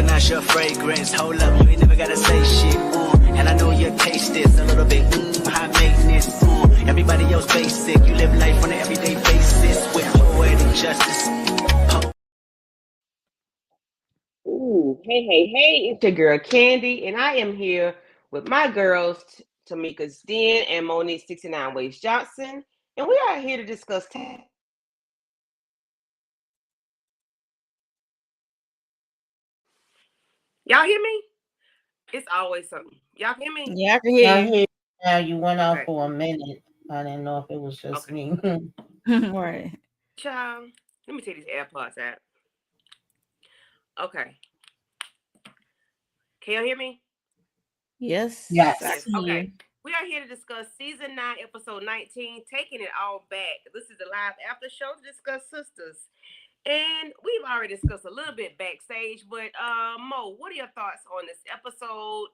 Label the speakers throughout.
Speaker 1: recognize your fragrance. Hold up, you ain't never gotta say shit. And I know your taste is a little bit high maintenance. Everybody else basic. You live life on an everyday basis with poetic justice.
Speaker 2: Ooh, hey, it's your girl Candy, and I am here with my girls, Tamika's Den and Monique 69 Ways Johnson, and we are here to discuss. Y'all hear me? It's always something. Y'all hear me?
Speaker 3: Yeah, I can hear
Speaker 4: I
Speaker 3: you.
Speaker 4: hear you now. You went out
Speaker 2: Okay.
Speaker 4: for a minute. I didn't know if it was just
Speaker 2: Okay.
Speaker 4: me.
Speaker 3: Right.
Speaker 2: Child, let me take these AirPods out. Okay. Can y'all hear me?
Speaker 3: Yes, I
Speaker 4: Yes.
Speaker 2: Yes.
Speaker 3: can hear
Speaker 2: Okay.
Speaker 3: you.
Speaker 2: We are here to discuss season 9, episode 19, taking it all back. This is the live after show to discuss Sistas. And we've already discussed a little bit backstage, but Mo, what are your thoughts on this episode?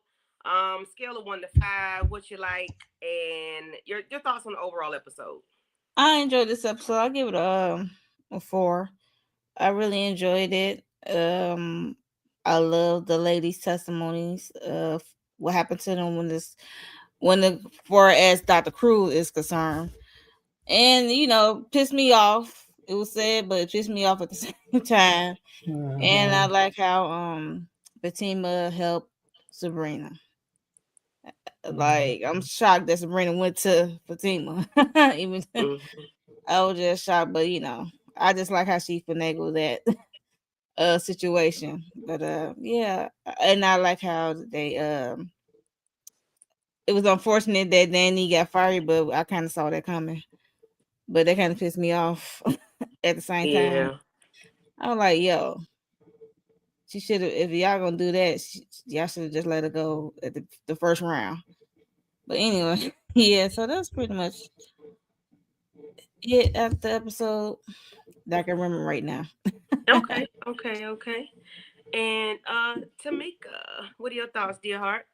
Speaker 2: Scale of 1 to 5, what you like, and your thoughts on the overall episode.
Speaker 3: I enjoyed this episode. I'll give it a 4. I really enjoyed it. I love the ladies' testimonies of what happened to them when the far as Dr. Cruz is concerned. And pissed me off. It was sad, but it pissed me off at the same time. And I
Speaker 4: Mm-hmm.
Speaker 3: like how Fatima helped Sabrina. Like, I'm shocked that Sabrina went to Fatima. Even
Speaker 2: Mm-hmm.
Speaker 3: I was just shocked, but I just like how she finagled that situation. But yeah, and I like how they it was unfortunate that Danny got fired, but I kind of saw that coming. But that kind of pissed me off at the same time.
Speaker 2: Yeah.
Speaker 3: I was like, yo, she should have. If y'all gonna do that, y'all should have just let her go at the first round. But anyway, yeah. So that's pretty much it at the episode that I can remember right now.
Speaker 2: Okay. And Tamika, what are your thoughts, dear heart?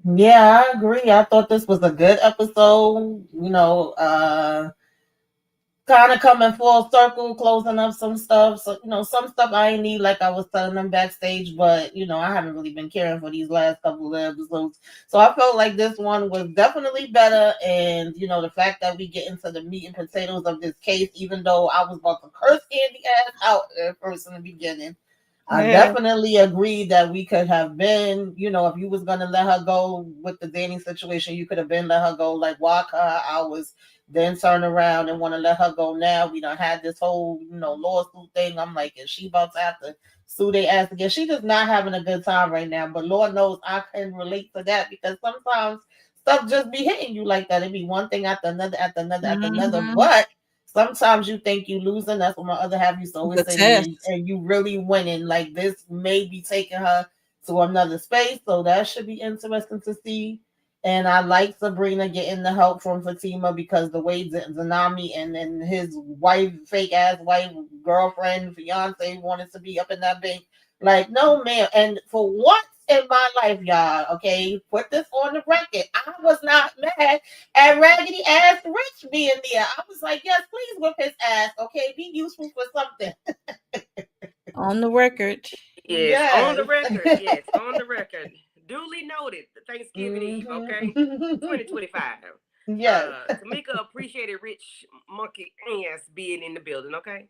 Speaker 4: Yeah, I agree. I thought this was a good episode. Kind of coming full circle, closing up some stuff. So, some stuff I ain't need, like I was telling them backstage, but, I haven't really been caring for these last couple of episodes. So I felt like this one was definitely better. And, the fact that we get into the meat and potatoes of this case, even though I was about to curse Candy ass out at first in the beginning. I
Speaker 3: Yeah.
Speaker 4: definitely agree that we could have been, if you was gonna let her go with the dating situation, you could have been let her go, like walk her hours, then turn around and want to let her go now. We done had this whole, lawsuit thing. I'm like, is she about to have to sue their ass again? She just not having a good time right now. But Lord knows I can relate to that because sometimes stuff just be hitting you like that. It be one thing after another, after another, after another.
Speaker 3: Mm-hmm.
Speaker 4: But sometimes you think you losing. That's what my other half used to always
Speaker 3: The
Speaker 4: say to me.
Speaker 3: test.
Speaker 4: And you really winning. Like this may be taking her to another space. So that should be interesting to see. And I like Sabrina getting the help from Fatima because the way Zanami and his wife, fake ass wife, girlfriend, fiance wanted to be up in that bank. Like, no, man. And for once in my life, y'all, okay, put this on the record. I was not mad at raggedy ass Rich being there. I was like, yes, please whip his ass, okay? Be useful for something.
Speaker 3: On the record.
Speaker 2: Yes, on
Speaker 4: Yes.
Speaker 2: the record. Yes, on the record. Duly noted. Thanksgiving Eve. Okay,
Speaker 4: Mhm.
Speaker 2: 2025.
Speaker 4: Yes.
Speaker 2: Tamika appreciated Rich Monkey ass being in the building. Okay.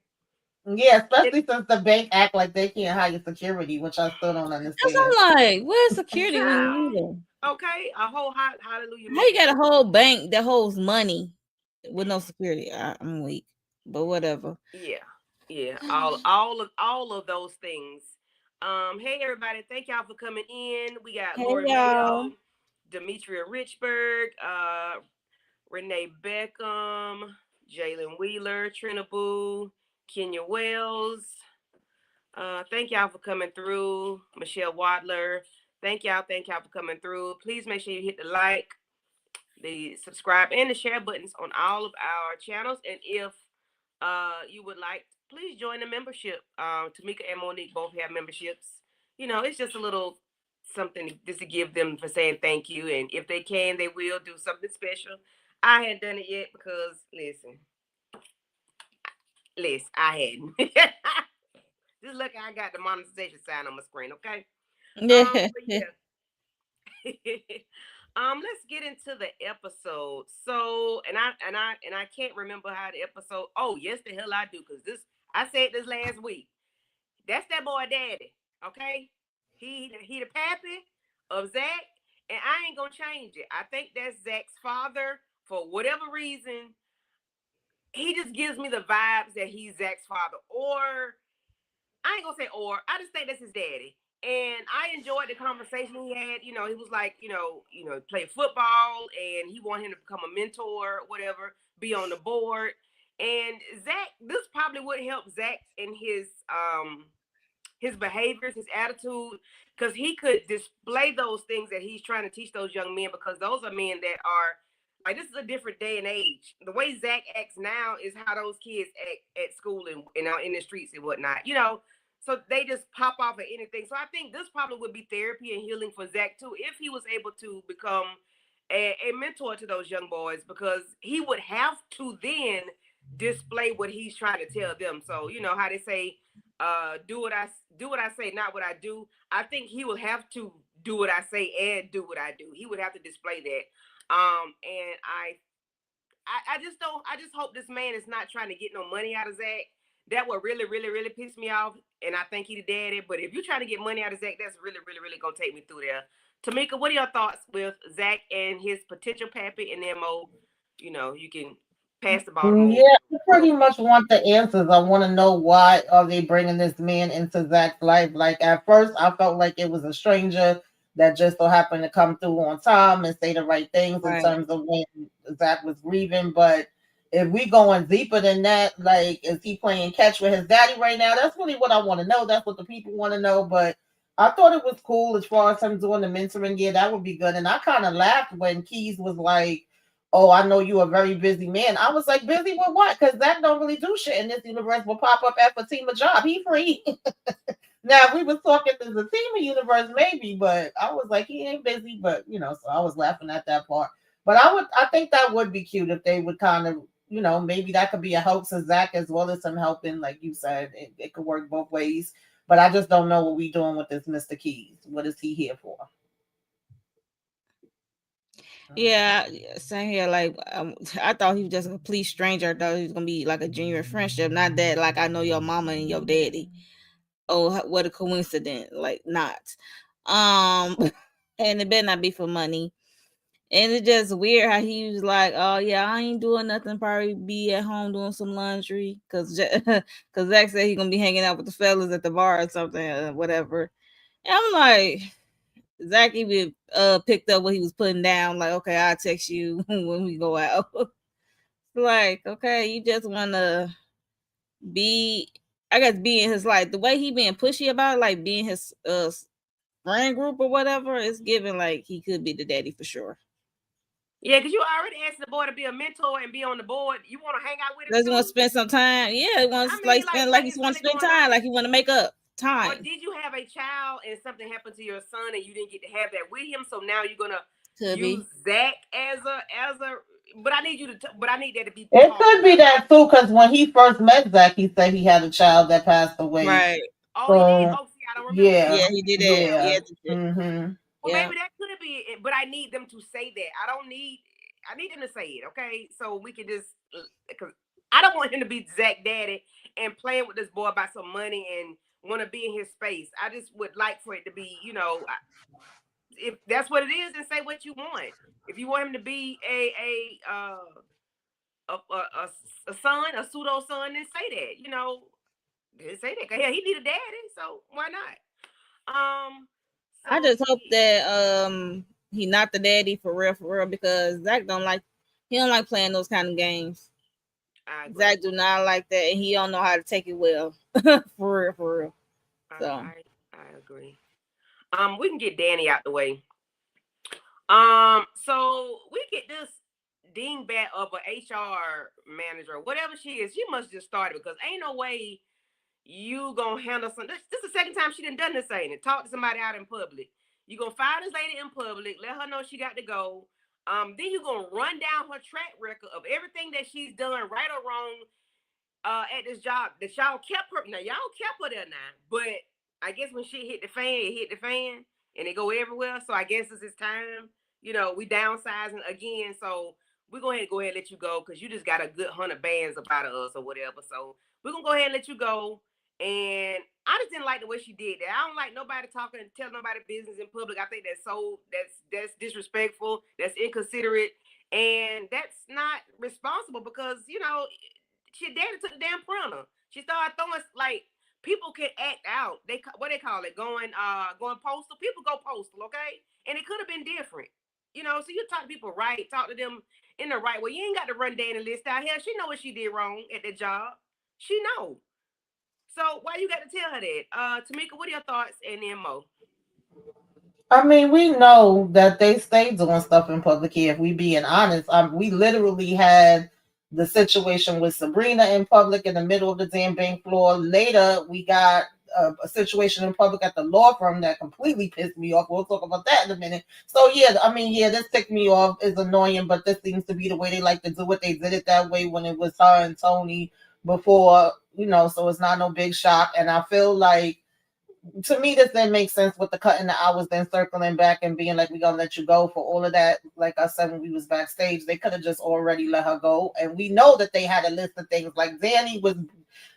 Speaker 4: Yeah,
Speaker 2: It,
Speaker 4: especially since the bank act like they can't hire security, which I still don't
Speaker 3: That's
Speaker 4: understand.
Speaker 3: I'm like, where's security when you
Speaker 2: child.
Speaker 3: need them?
Speaker 2: Okay, a whole hallelujah
Speaker 3: How you
Speaker 2: moment.
Speaker 3: got a whole bank that holds money with no security? I'm weak, but whatever.
Speaker 2: Yeah, yeah. All of those things. Hey everybody, thank y'all for coming in. We got
Speaker 3: Hey
Speaker 2: Lori
Speaker 3: y'all.
Speaker 2: Mayo, Demetria Richburg, Renee Beckham, Jalen Wheeler, Trina Boo, Kenya Wells. Thank y'all for coming through. Michelle Wadler. Thank y'all for coming through. Please make sure you hit the like, the subscribe, and the share buttons on all of our channels. And if you would like, please join the membership. Tamika and Monique both have memberships. It's just a little something just to give them for saying thank you. And if they can, they will do something special. I hadn't done it yet because listen, I hadn't. Just look, I got the monetization sign on my screen, okay?
Speaker 3: Yeah.
Speaker 2: But yeah. Let's get into the episode. So, and I can't remember how the episode. Oh, yes, the hell I do, because this I said this last week. That's that boy daddy, okay? He the pappy of Zach, and I ain't gonna change it. I think that's Zach's father for whatever reason. He just gives me the vibes that he's Zach's father, or I ain't gonna say or. I just think that's his daddy. And I enjoyed the conversation he had. You know, he was like, play football and he wanted him to become a mentor, whatever, be on the board. And Zach, this probably would help Zach in his behaviors, his attitude, because he could display those things that he's trying to teach those young men, because those are men that are like, this is a different day and age. The way Zach acts now is how those kids act at school and out in the streets and whatnot, so they just pop off at anything. So I think this probably would be therapy and healing for Zach too, if he was able to become a mentor to those young boys, because he would have to then display what he's trying to tell them. So you know how they say, do what I say, not what I do. I think he will have to do what I say and do what I do. He would have to display that. And I just don't. I just hope this man is not trying to get no money out of Zach. That would really, really, really piss me off. And I think he the daddy. But if you're trying to get money out of Zach, that's really, really, really gonna take me through there. Tamika, what are your thoughts with Zach and his potential pappy and Mo? You can pass the ball to Mo.
Speaker 4: Yeah, I pretty much want the answers. I want to know why are they bringing this man into Zach's life. Like at first, I felt like it was a stranger that just so happened to come through on time and say the right things in
Speaker 3: Right.
Speaker 4: terms of when Zach was grieving. But if we going deeper than that, like is he playing catch with his daddy right now? That's really what I want to know. That's what the people want to know. But I thought it was cool as far as him doing the mentoring. Yeah, that would be good. And I kind of laughed when Keys was like, oh, I know you a very busy man. I was like, busy with what? Because that don't really do shit in this universe. Will pop up at Fatima job. He free. Now, if we was talking to the Fatima universe, maybe, but I was like, he ain't busy. But so I was laughing at that part. But I think that would be cute if they would kind of, maybe that could be a help to Zach as well as some helping, like you said. It could work both ways. But I just don't know what we doing with this Mr. Keys. What is he here for?
Speaker 3: Yeah, same here. Like, I thought he was just a complete stranger. I thought he was gonna be like a genuine friendship, not that like I know your mama and your daddy. Oh, what a coincidence! Like, not. Um, and it better not be for money. And it's just weird how he was like, "Oh yeah, I ain't doing nothing. Probably be at home doing some laundry." Cause Zach said he gonna be hanging out with the fellas at the bar or something, whatever. And I'm like, Zach even picked up what he was putting down. Like, okay, I'll text you when we go out. Like, okay, you just wanna be, I guess, be in his life. The way he being pushy about it, like being his friend group or whatever, it's given like he could be the daddy for sure.
Speaker 2: Yeah, because you already asked the boy to be a mentor and be on the board. You want to hang out with him
Speaker 3: Does he want to
Speaker 2: too?
Speaker 3: spend some time? Yeah, he wants
Speaker 2: I
Speaker 3: to like
Speaker 2: mean, like,
Speaker 3: spend, like
Speaker 2: what
Speaker 3: he
Speaker 2: is
Speaker 3: want to
Speaker 2: really
Speaker 3: spend
Speaker 2: going
Speaker 3: time,
Speaker 2: on?
Speaker 3: like he want to make up
Speaker 2: Or
Speaker 3: time.
Speaker 2: did you have a child and something happened to your son and you didn't get to have that with him? So now you're gonna
Speaker 3: Could
Speaker 2: use
Speaker 3: be.
Speaker 2: Zach as a. But I need you to. But I need that to be
Speaker 4: It
Speaker 2: talked
Speaker 4: could be
Speaker 2: about.
Speaker 4: that too, because when he first met Zach, he said he had a child that passed away.
Speaker 3: Right.
Speaker 2: Oh, he did.
Speaker 4: So
Speaker 2: Oh, see, I don't remember that.
Speaker 3: Yeah,
Speaker 4: yeah,
Speaker 3: he did that.
Speaker 2: Damn.
Speaker 3: Yeah,
Speaker 4: yeah. Hmm.
Speaker 2: Well,
Speaker 3: yeah.
Speaker 2: maybe that could be it. But I need them to say that. I don't need. I need them to say it. Okay, so we can just because I don't want him to be Zach daddy and playing with this boy about some money and want to be in his space. I just would like for it to be, if that's what it is, then say what you want. If you want him to be a son, a pseudo son, then say that. Then say that. 'Cause yeah, he need a daddy, so why not?
Speaker 3: I
Speaker 2: So
Speaker 3: just hope that he not the daddy for real, because Zach don't like, he don't like playing those kind of games.
Speaker 2: I agree.
Speaker 3: Zach do not like that, and he don't know how to take it well. For real. So
Speaker 2: I agree. We can get Danny out the way. So we get this dingbat of a HR manager, whatever she is. She must just started, because ain't no way you gonna handle something. This is the second time she done this, ain't it? Talk to somebody out in public. You gonna fire this lady in public, let her know she got to go. Then you gonna run down her track record of everything that she's done, right or wrong, at this job that y'all kept her. Now y'all kept her there now, but I guess when shit hit the fan, it hit the fan, and it go everywhere. So I guess it's time. We downsizing again. So we're going to go ahead and let you go because you just got a good 100 bands about us or whatever. So we're gonna go ahead and let you go. And I just didn't like the way she did that. I don't like nobody talking and tell nobody business in public. I think that's disrespectful. That's inconsiderate, and that's not responsible because she daddy took the damn printer. She started throwing like people can act out. What they call it, going postal. People go postal, okay? And it could have been different. So you talk to people right, talk to them in the right way. You ain't got to run Danny list out here. She know what she did wrong at the job. She know. So why you got to tell her that? Tamika, what are your thoughts? And then Mo.
Speaker 4: I mean, we know that they stay doing stuff in public here. If we being honest, we literally had the situation with Sabrina in public in the middle of the damn bank floor. Later, we got a situation in public at the law firm that completely pissed me off. We'll talk about that in a minute. So yeah, I mean, yeah, this ticked me off. Is annoying, but this seems to be the way they like to do it. They did it that way when it was her and Tony before, so it's not no big shock. And I feel like, to me, this didn't make sense with the cutting the hours, then circling back and being like, "We gonna let you go" for all of that. Like I said, when we was backstage, they could have just already let her go. And we know that they had a list of things. Like Danny was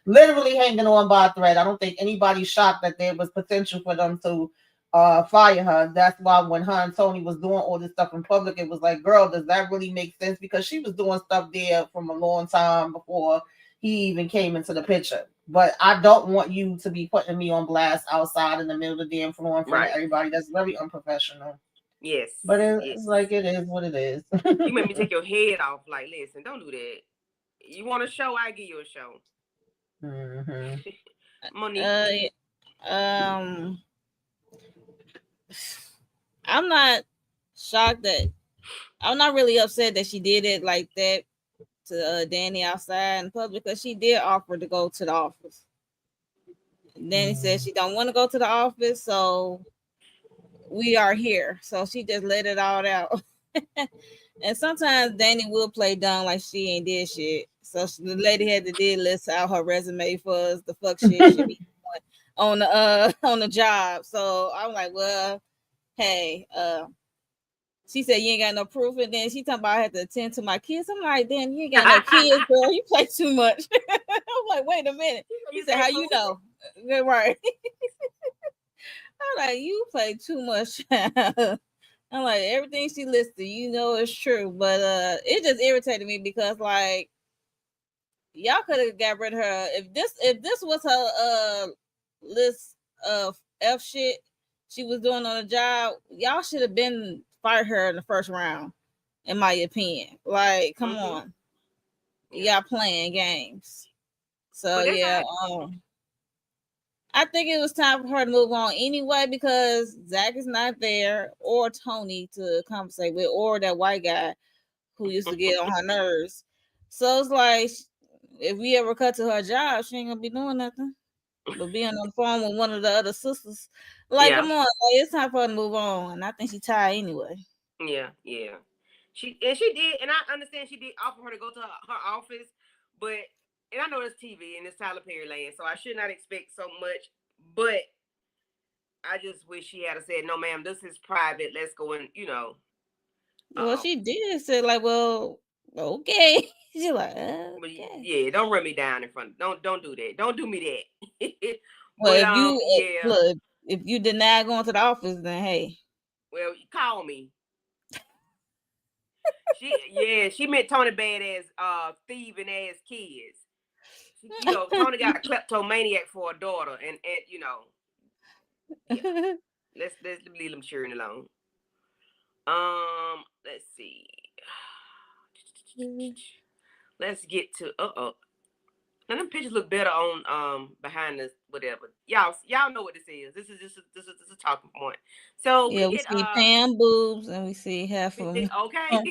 Speaker 4: literally hanging on by a thread. I don't think anybody's shocked that there was potential for them to fire her. That's why when her and Tony was doing all this stuff in public, it was like, girl, does that really make sense? Because she was doing stuff there from a long time before he even came into the picture. But I don't want you to be putting me on blast outside in the middle of the damn floor in front of everybody. That's very unprofessional.
Speaker 2: Yes.
Speaker 4: But it's like, it is what it is.
Speaker 2: You made me take your head off. Like, listen, don't do that. You want a show? I give you a show.
Speaker 4: Mm-hmm.
Speaker 2: Monique.
Speaker 3: I'm not shocked that I'm not really upset that she did it like that to Danny outside in public because she did offer to go to the office. Danny said she don't want to go to the office, so we are here. So she just let it all out. And sometimes Danny will play dumb like she ain't did shit. So the lady had to list out her resume for us the fuck shit she be doing on the job. So I'm like, well, hey, she said you ain't got no proof, and then she talking about I had to attend to my kids. I'm like, then you ain't got no kids, girl. You play too much. I'm like, wait a minute. He said, how you know? Right. I'm like, you play too much. I'm like, everything she listed, is true. But it just irritated me because like y'all could have got rid of her. If this was her list of F shit she was doing on the job, y'all should have been fired her in the first round, in my opinion. Like, come on. Y'all playing games. So yeah, I think it was time for her to move on anyway because Zach is not there, or Tony to conversate with, or that white guy who used to get on her nerves. So it's like, if we ever cut to her job, she ain't gonna be doing nothing but being on the phone with one of the other sisters. Like, come on, like, it's time for her to move on, and I think she tired anyway.
Speaker 2: Yeah. She did, and I understand she did offer her to go to her office, but. And I know it's TV and it's Tyler Perry land, so I should not expect so much. But I just wish she had said, "No, ma'am, this is private. Let's go and
Speaker 3: Well, she did say like, "Well, okay." She's like, "Okay."
Speaker 2: Yeah, don't run me down in front. Don't do that. Don't do me that.
Speaker 3: Well, look, if you deny going to the office, then hey.
Speaker 2: Well, call me. She meant Tony badass, thieving ass kids. Tony got a kleptomaniac for a daughter, and let's leave them cheering alone. Let's see. Let's get to Now them pictures look better on behind this whatever. Y'all know what this is. This is a talking point. So
Speaker 3: we see Pam boobs and we see half of them.
Speaker 2: Okay.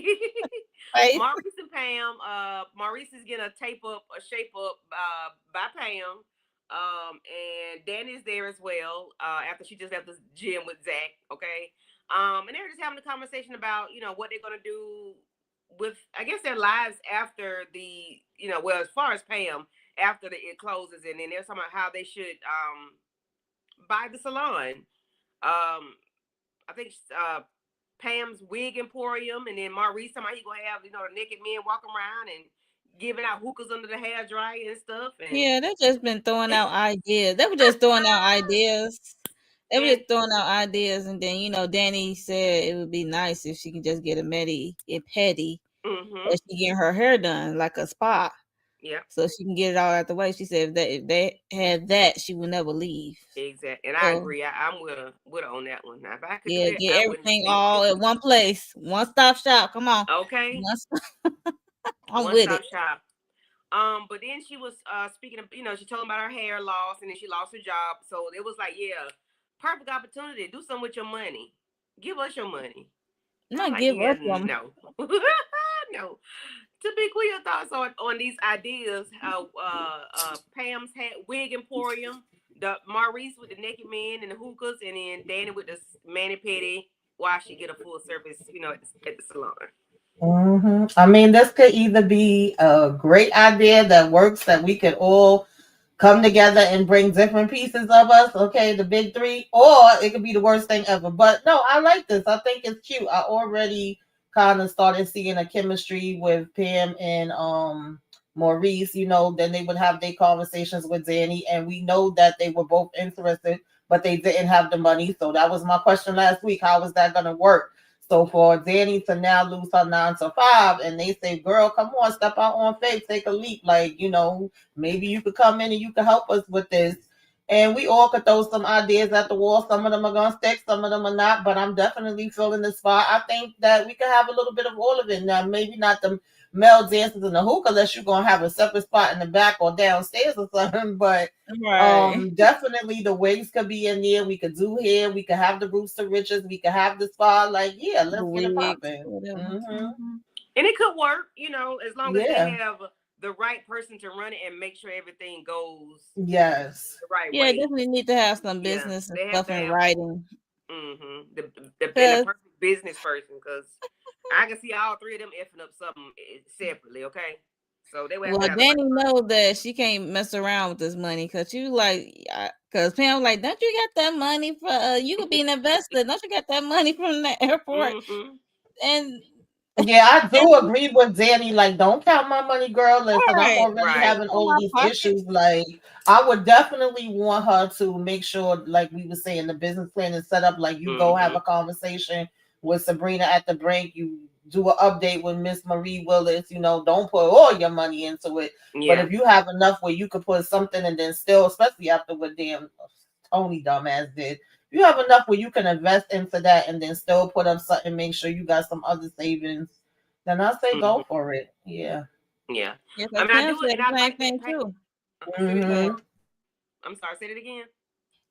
Speaker 2: Maurice and Pam. Maurice is getting a shape up by Pam. And Danny's there as well. After she just left the gym with Zach. Okay. And they were just having a conversation about what they're gonna do with, I guess, their lives after the well, as far as Pam, after it closes, and then they're talking about how they should buy the salon. I think Pam's Wig Emporium, and then Maurice talking about he gonna have the naked men walking around and giving out hookahs under the hair dryer and stuff. And
Speaker 3: Yeah, they just been throwing out ideas. They were just throwing out ideas. They were just throwing out ideas, and then Danny said it would be nice if she can just get a petty,
Speaker 2: mm-hmm.
Speaker 3: as she getting her hair done like a spa.
Speaker 2: Yeah.
Speaker 3: So she can get it all out the way. She said if they had that, she would never leave.
Speaker 2: Exactly, and I agree. I'm with her on that one. Now, if I could do that,
Speaker 3: get
Speaker 2: I
Speaker 3: everything
Speaker 2: wouldn't.
Speaker 3: all at one place, one stop shop. Come on,
Speaker 2: Okay,
Speaker 3: I'm
Speaker 2: one
Speaker 3: with
Speaker 2: stop
Speaker 3: it.
Speaker 2: shop. But then she was speaking of, she told him about her hair loss, and then she lost her job. So it was like, yeah, perfect opportunity. Do something with your money. Give us your money.
Speaker 3: Not
Speaker 2: like,
Speaker 3: give
Speaker 2: yeah,
Speaker 3: up them.
Speaker 2: no, no. To be clear, your thoughts on these ideas. Pam's Wig Emporium, the Maurice with the naked men and the hookahs, and then Danny with the mani pedi. While she get a full service, at the salon.
Speaker 4: Mm-hmm. I mean, this could either be a great idea that works, that we could all come together and bring different pieces of us, okay, the big three, or it could be the worst thing ever. But no, I like this. I think it's cute. I already kind of started seeing a chemistry with Pam and Maurice. Then they would have their conversations with Danny, and we know that they were both interested, but they didn't have the money. So that was my question last week. How was that gonna work? So for Danny to now lose her 9 to 5, and they say, "Girl, come on, step out on faith, take a leap." Maybe you could come in and you could help us with this. And we all could throw some ideas at the wall. Some of them are going to stick, some of them are not. But I'm definitely feeling the spot. I think that we could have a little bit of all of it. Now, maybe not the male dancers in the hookah, unless you're going to have a separate spot in the back or downstairs or something. But
Speaker 3: Right.
Speaker 4: definitely the wigs could be in there. We could do hair. We could have the Rooster Riches. We could have the spa. Like, yeah,
Speaker 3: The
Speaker 4: let's get it
Speaker 3: wigs,
Speaker 4: popping.
Speaker 3: whatever.
Speaker 4: Mm-hmm.
Speaker 2: And it could work, as long as they
Speaker 4: Yeah.
Speaker 2: have the right person to run it and make sure everything goes
Speaker 4: Yes.
Speaker 2: the right
Speaker 3: Yeah,
Speaker 2: way.
Speaker 3: definitely need to have some
Speaker 2: Yeah,
Speaker 3: business and
Speaker 2: they have
Speaker 3: stuff
Speaker 2: to
Speaker 3: in
Speaker 2: have
Speaker 3: writing.
Speaker 2: the
Speaker 3: Cause
Speaker 2: perfect business person, because I can see all three of them effing up something separately. Okay, so they would have to have the
Speaker 3: Danny
Speaker 2: right
Speaker 3: know that she can't mess around with this money, cause cause Pam like, don't you got that money for you could be an investor? Don't you got that money from the airport?
Speaker 2: Mm-hmm.
Speaker 3: And
Speaker 4: Yeah, I do agree with Danny. Like, don't count my money, girl. Listen, I'm
Speaker 3: right,
Speaker 4: already
Speaker 2: Right.
Speaker 4: having
Speaker 3: in
Speaker 4: all
Speaker 3: my
Speaker 4: these
Speaker 3: pocket.
Speaker 4: issues. Like, I would definitely want her to make sure, like we were saying, the business plan is set up. Like, you go have
Speaker 2: Mm-hmm.
Speaker 4: a conversation with Sabrina at the brink. You do an update with Miss Marie Willis. Don't put all your money into it. But
Speaker 2: Yeah.
Speaker 4: if you have enough where you could put something and then still, especially after what damn Tony dumbass did, you have enough where you can invest into that and then still put up something, make sure you got some other savings, then I say
Speaker 2: Mm-hmm.
Speaker 4: go for it. Yeah.
Speaker 2: Yeah.
Speaker 3: Yeah,
Speaker 2: I
Speaker 3: cause
Speaker 2: mean, I
Speaker 3: Pam
Speaker 2: do it,
Speaker 3: said
Speaker 2: and
Speaker 3: the
Speaker 2: I
Speaker 3: same
Speaker 2: like
Speaker 3: thing
Speaker 2: that.
Speaker 3: too.
Speaker 2: Say it again.
Speaker 4: Mm-hmm.
Speaker 2: I'm sorry. Say it again.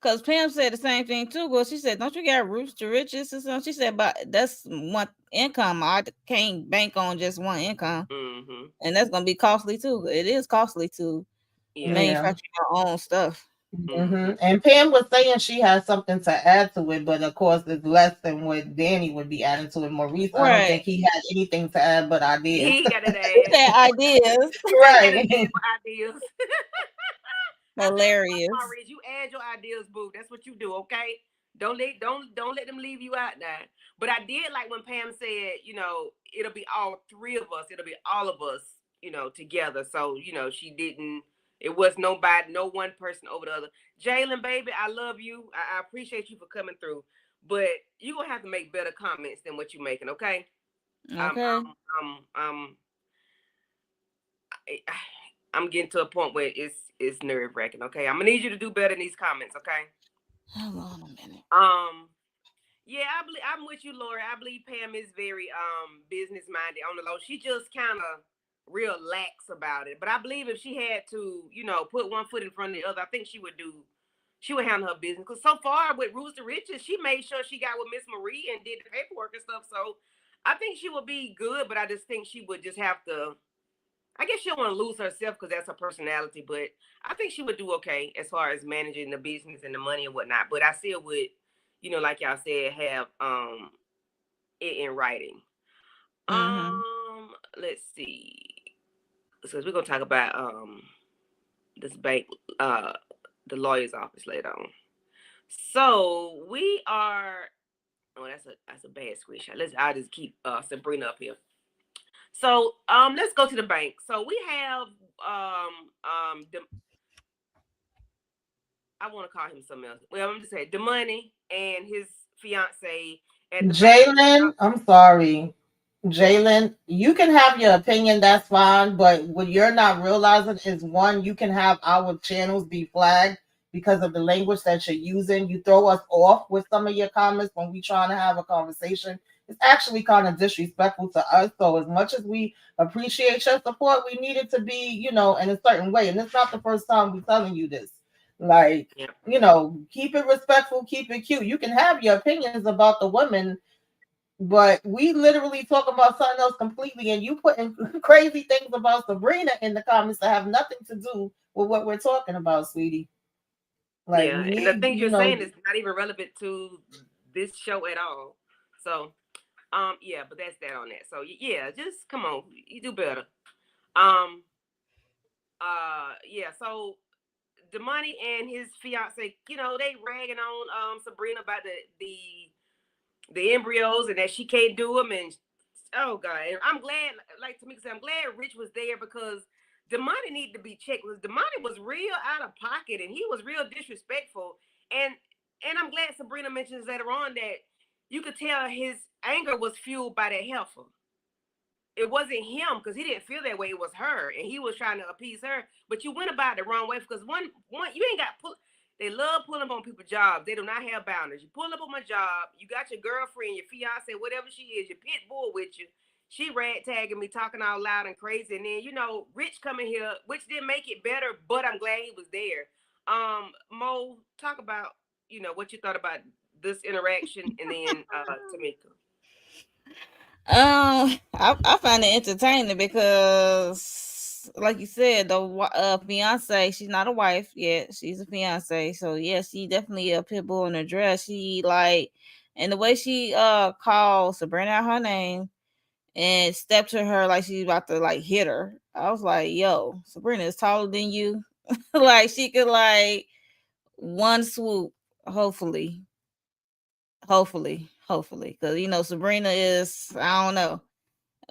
Speaker 3: Cause Pam said the same thing too. But she said, "Don't you got Rooster Riches or something?" She said, "But that's one income. I can't bank on just one income,
Speaker 2: Mm-hmm.
Speaker 3: and that's gonna be costly too. It is costly to
Speaker 2: Yeah.
Speaker 4: Yeah.
Speaker 3: manufacture your own stuff."
Speaker 2: Mm-hmm.
Speaker 4: Mm-hmm. And Pam was saying she has something to add to it, but of course it's less than what Danny would be adding to it. Maurice, I don't
Speaker 3: Right.
Speaker 4: think he had anything to add but ideas.
Speaker 2: He got an
Speaker 3: She
Speaker 2: ad.
Speaker 3: said ideas.
Speaker 2: He got an
Speaker 4: Right.
Speaker 2: ad for ideas. I said,
Speaker 3: Hilarious.
Speaker 2: Maurice, you add your ideas, boo. That's what you do, okay? Don't let them leave you out there. But I did like when Pam said, it'll be all three of us. It'll be all of us, together. So, she didn't. It was nobody, no one person over the other. Jalen, baby, I love you. I appreciate you for coming through. But you're gonna have to make better comments than what you're making, okay? Um,
Speaker 3: Okay.
Speaker 2: um, um, um, I, I'm getting to a point where it's nerve wracking. Okay, I'm gonna need you to do better in these comments. Okay.
Speaker 3: Hold on a minute.
Speaker 2: Yeah, I'm with you, Laura. I believe Pam is very business minded on the low. She just kind of real lax about it. But I believe if she had to, put one foot in front of the other, I think she would handle her business. Because so far with Rooster Riches, she made sure she got with Miss Marie and did the paperwork and stuff. So I think she would be good, but I just think she would just have to. I guess she don't want to lose herself because that's her personality, but I think she would do okay as far as managing the business and the money and whatnot. But I still would, like y'all said, have it in writing.
Speaker 3: Mm-hmm.
Speaker 2: Let's see. So we're gonna talk about this bank, uh, the lawyer's office later on. So we are. Oh, that's a bad screenshot. I'll just keep Sabrina up here. So let's go to the bank. So we have I want to call him something else. Well, I'm just saying the money and his fiance at the bank.
Speaker 4: Jalen, I'm sorry. Jalen, you can have your opinion, that's fine. But what you're not realizing is one, you can have our channels be flagged because of the language that you're using. You throw us off with some of your comments when we trying to have a conversation. It's actually kind of disrespectful to us. So as much as we appreciate your support, we need it to be, in a certain way. And it's not the first time we're telling you this. Like,
Speaker 2: Yeah.
Speaker 4: keep it respectful, keep it cute. You can have your opinions about the women, but we literally talk about something else completely, and you putting crazy things about Sabrina in the comments that have nothing to do with what we're talking about, sweetie. Like,
Speaker 2: Yeah,
Speaker 4: we
Speaker 2: and the
Speaker 4: need,
Speaker 2: things you're saying is not even relevant to this show at all. So, yeah, but that's that on that. So, yeah, just come on, you do better. Yeah. So, Damani and his fiance, they ragging on Sabrina about the embryos and that she can't do them, and oh god, and I'm glad, like Tamika said, I'm glad Rich was there because Damani needed to be checked. Because Damani was real out of pocket and he was real disrespectful, and I'm glad Sabrina mentions later on that you could tell his anger was fueled by that heifer. It wasn't him because he didn't feel that way. It was her, and he was trying to appease her. But you went about it the wrong way because one you ain't got pull. They love pulling up on people's jobs. They do not have boundaries. You pull up on my job. You got your girlfriend, your fiance, whatever she is, your pit bull with you. She rag tagging me, talking out loud and crazy. And then Rich coming here, which didn't make it better, but I'm glad he was there. Mo, talk about what you thought about this interaction, and then Tamika.
Speaker 3: I find it entertaining because, like you said, the fiance, she's not a wife yet. She's a fiance, so yeah, she definitely a pit bull in her dress. She like, and the way she called Sabrina out her name and stepped to her like she's about to like hit her. I was like, yo, Sabrina is taller than you. Like she could like one swoop, hopefully, hopefully, because Sabrina is, I don't know.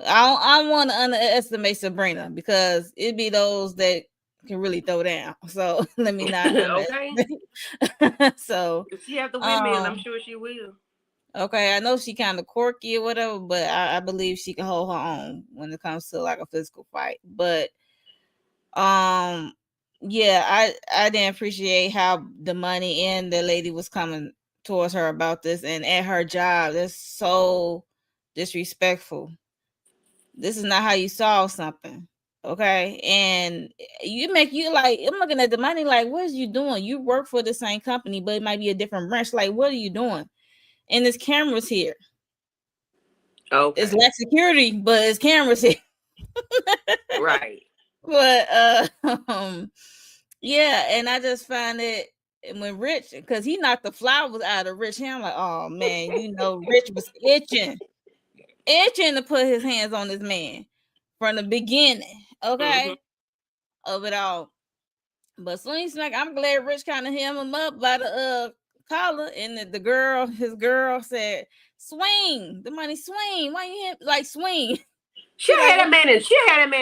Speaker 3: I don't want to underestimate Sabrina because it be those that can really throw down. So let me not
Speaker 2: Okay.
Speaker 3: underestimate. So
Speaker 2: If she have the windmill, I'm sure she will.
Speaker 3: okay, I know she kind of quirky or whatever, but I believe she can hold her own when it comes to like a physical fight. But um yeah, I didn't appreciate how the money and the lady was coming towards her about this, and at her job that's so disrespectful. This is not how you solve something. Okay. And you like, I'm looking at the money like, what is you doing? You work for the same company, but it might be a different branch. Like, what are you doing? And there's cameras here.
Speaker 2: Okay.
Speaker 3: It's less security, but it's cameras here.
Speaker 2: Right.
Speaker 3: But yeah, and I just find it when Rich, because he knocked the flowers out of Rich hand, I'm like, oh man, Rich was itching to put his hands on this man from the beginning, okay, of it all. But swing smack, I'm glad Rich kind of held him up by the collar, and his girl said, "Swing, the money, swing. Why you like swing?"
Speaker 2: She
Speaker 3: like,
Speaker 2: had that man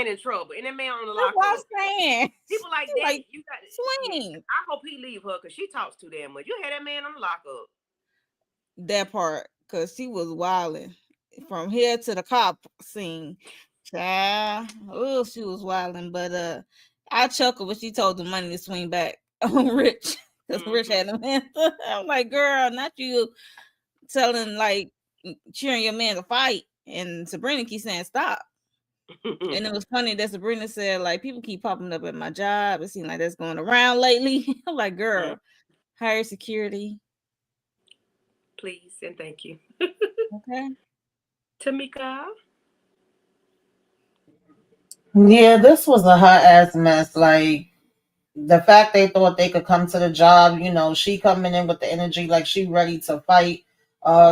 Speaker 2: in trouble, and that man on the lockup. People like that,
Speaker 3: like,
Speaker 2: you got
Speaker 3: swing.
Speaker 2: Yeah, I hope he leave her because she talks too damn much. You had that man on the lockup.
Speaker 3: That part, because she was wilding from here to the cop scene. Child, oh, she was wilding. But I chuckled when she told the money to swing back on Rich, because Rich had him. I'm like, girl, not you telling like cheering your man to fight, and Sabrina keeps saying stop. And it was funny that Sabrina said, like, people keep popping up at my job. It seems like that's going around lately. I'm like, girl, hire security.
Speaker 2: Please and thank you.
Speaker 3: Okay.
Speaker 2: Tamika.
Speaker 4: Yeah, this was a hot ass mess. Like, the fact they thought they could come to the job, she coming in with the energy like she ready to fight.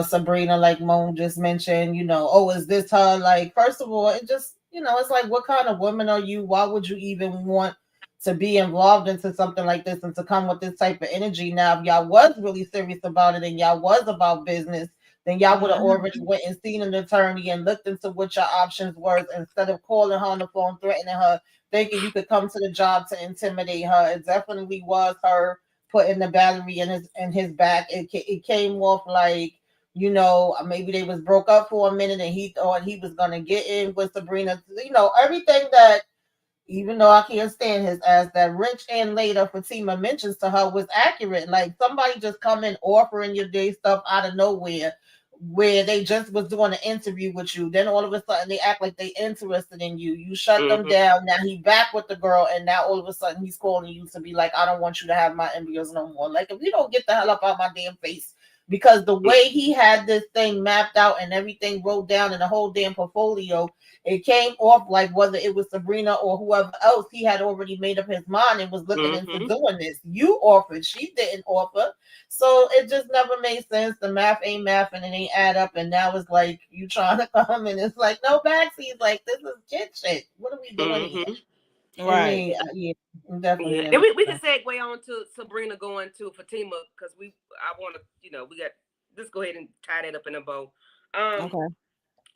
Speaker 4: Sabrina, like Moan just mentioned, oh, is this her? Like, first of all, it just, it's like, what kind of woman are you? Why would you even want to be involved into something like this and to come with this type of energy. Now, if y'all was really serious about it and y'all was about business, then y'all would have already went and seen an attorney and looked into what your options were instead of calling her on the phone, threatening her, thinking you could come to the job to intimidate her. It definitely was her putting the battery in his back. It came off like, maybe they was broke up for a minute and he thought he was gonna get in with Sabrina. Everything that, even though I can't stand his ass, that Rich and later Fatima mentions to her was accurate. Like somebody just come in offering your day stuff out of nowhere, where they just was doing an interview with you. Then all of a sudden they act like they interested in you. You shut them down. Now he back with the girl, and now all of a sudden he's calling you to be like, I don't want you to have my embryos no more. Like if you don't get the hell up out my damn face. Because the way he had this thing mapped out and everything wrote down in the whole damn portfolio, it came off like whether it was Sabrina or whoever else, he had already made up his mind and was looking into doing this. You offered, she didn't offer. So it just never made sense. The math ain't math and it ain't add up. And now it's like you trying to come and it's like, no backseat. Like, this is kid shit. What are we doing here?
Speaker 3: Right.
Speaker 4: I mean, definitely.
Speaker 2: Yeah. And we can segue on to Sabrina going to Fatima because I want to, we got, let's go ahead and tie that up in a bow.
Speaker 3: Okay.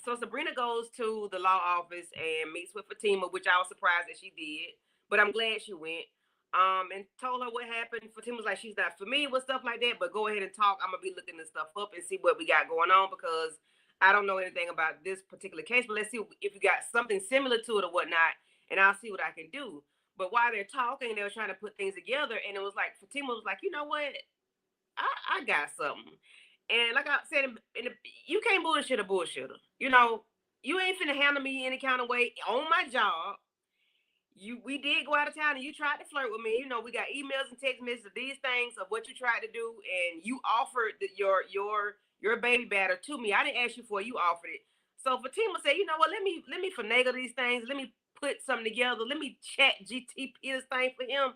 Speaker 2: So Sabrina goes to the law office and meets with Fatima, which I was surprised that she did, but I'm glad she went. And told her what happened. Fatima was like, she's not familiar with stuff like that, but go ahead and talk. I'm gonna be looking this stuff up and see what we got going on because I don't know anything about this particular case. But let's see if you got something similar to it or whatnot, and I'll see what I can do. But while they're talking, they were trying to put things together, and it was like Fatima was like, you know what, I got something. And like I said, you can't bullshit a bullshitter. You ain't finna handle me any kind of way on my job. We did go out of town and you tried to flirt with me. We got emails and text messages of these things of what you tried to do, and you offered your baby batter to me. I didn't ask you for it, you offered it. So Fatima said, you know what, let me finagle these things, let me put something together, let me chat GTP this thing for him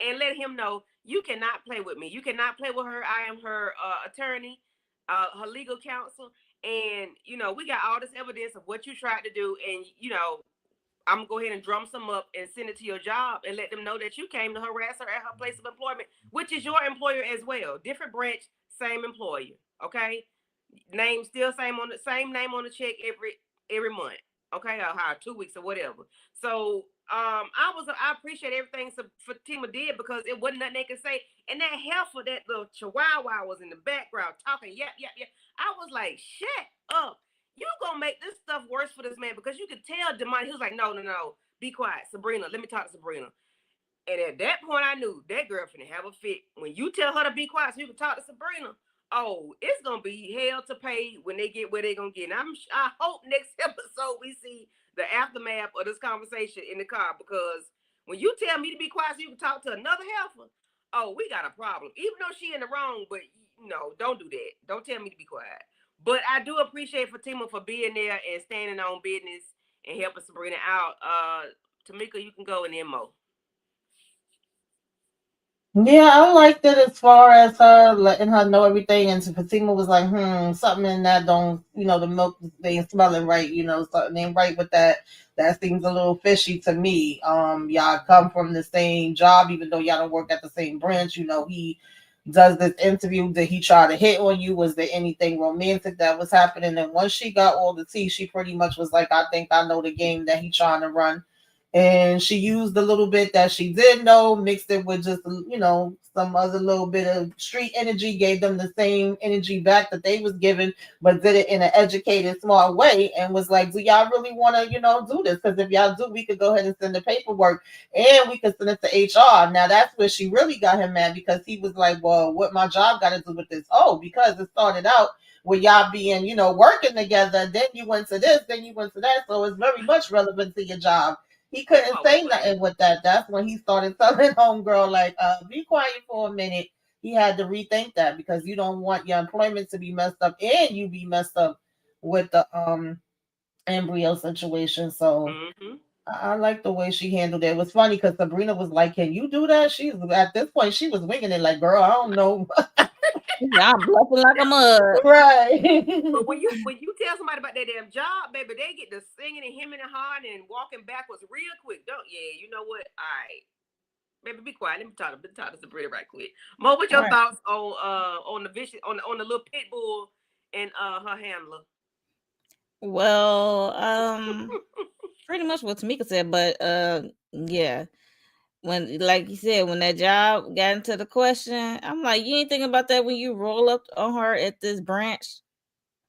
Speaker 2: and let him know you cannot play with me. You cannot play with her. I am her attorney, her legal counsel. And, we got all this evidence of what you tried to do. And, I'm going to go ahead and drum some up and send it to your job and let them know that you came to harass her at her place of employment, which is your employer as well. Different branch, same employer. Okay. Name still same name on the check every month. Okay. Or 2 weeks or whatever. So, I appreciate everything Fatima did because it wasn't nothing they could say. And that heifer, that little chihuahua was in the background talking. Yep. I was like, shut up. You gonna make this stuff worse for this man because you could tell Demond, he was like, no, be quiet. Sabrina, let me talk to Sabrina. And at that point, I knew that girl finna have a fit. When you tell her to be quiet so you can talk to Sabrina, oh, it's gonna be hell to pay when they get where they're gonna get. And I hope next episode we see the aftermath of this conversation in the car because when you tell me to be quiet so you can talk to another heifer, oh, we got a problem. Even though she in the wrong, but don't do that. Don't tell me to be quiet. But I do appreciate Fatima for being there and standing on business and helping Sabrina out. Tamika, you can go and then Mo.
Speaker 4: Yeah, I liked it as far as her letting her know everything, and Fatima was like, something in that don't, the milk ain't smelling right, something ain't right with that. That seems a little fishy to me. Y'all come from the same job, even though y'all don't work at the same branch. He does this interview. Did he try to hit on you? Was there anything romantic that was happening? And once she got all the tea, she pretty much was like, I think I know the game that he's trying to run. And she used the little bit that she did know, mixed it with just, some other little bit of street energy, gave them the same energy back that they was given, but did it in an educated, smart way, and was like, do y'all really want to, do this? Because if y'all do, we could go ahead and send the paperwork, and we could send it to HR. Now, that's where she really got him mad, because he was like, well, what my job got to do with this? Oh, because it started out with y'all being, working together, then you went to this, then you went to that, so it's very much relevant to your job. He couldn't say nothing with that. That's when he started telling homegirl, like, be quiet for a minute. He had to rethink that because you don't want your employment to be messed up and you be messed up with the embryo situation. So I like the way she handled it. It was funny because Sabrina was like, can you do that? She's at this point, she was winging it like, girl, I don't know.
Speaker 3: I'm bluffing like a mud.
Speaker 4: Right.
Speaker 2: But when you tell somebody about their damn job, baby, they get to singing and hemming and hawing and walking backwards real quick. You know what? All right. Baby, be quiet. Let me talk to Sabrina right quick. Mo, what's
Speaker 3: All
Speaker 2: your
Speaker 3: right.
Speaker 2: thoughts on the vicious on the little pit bull and her handler?
Speaker 3: Well, pretty much what Tamika said, but yeah. When, like you said, when that job got into the question, I'm like, you ain't thinking about that when you roll up on her at this branch.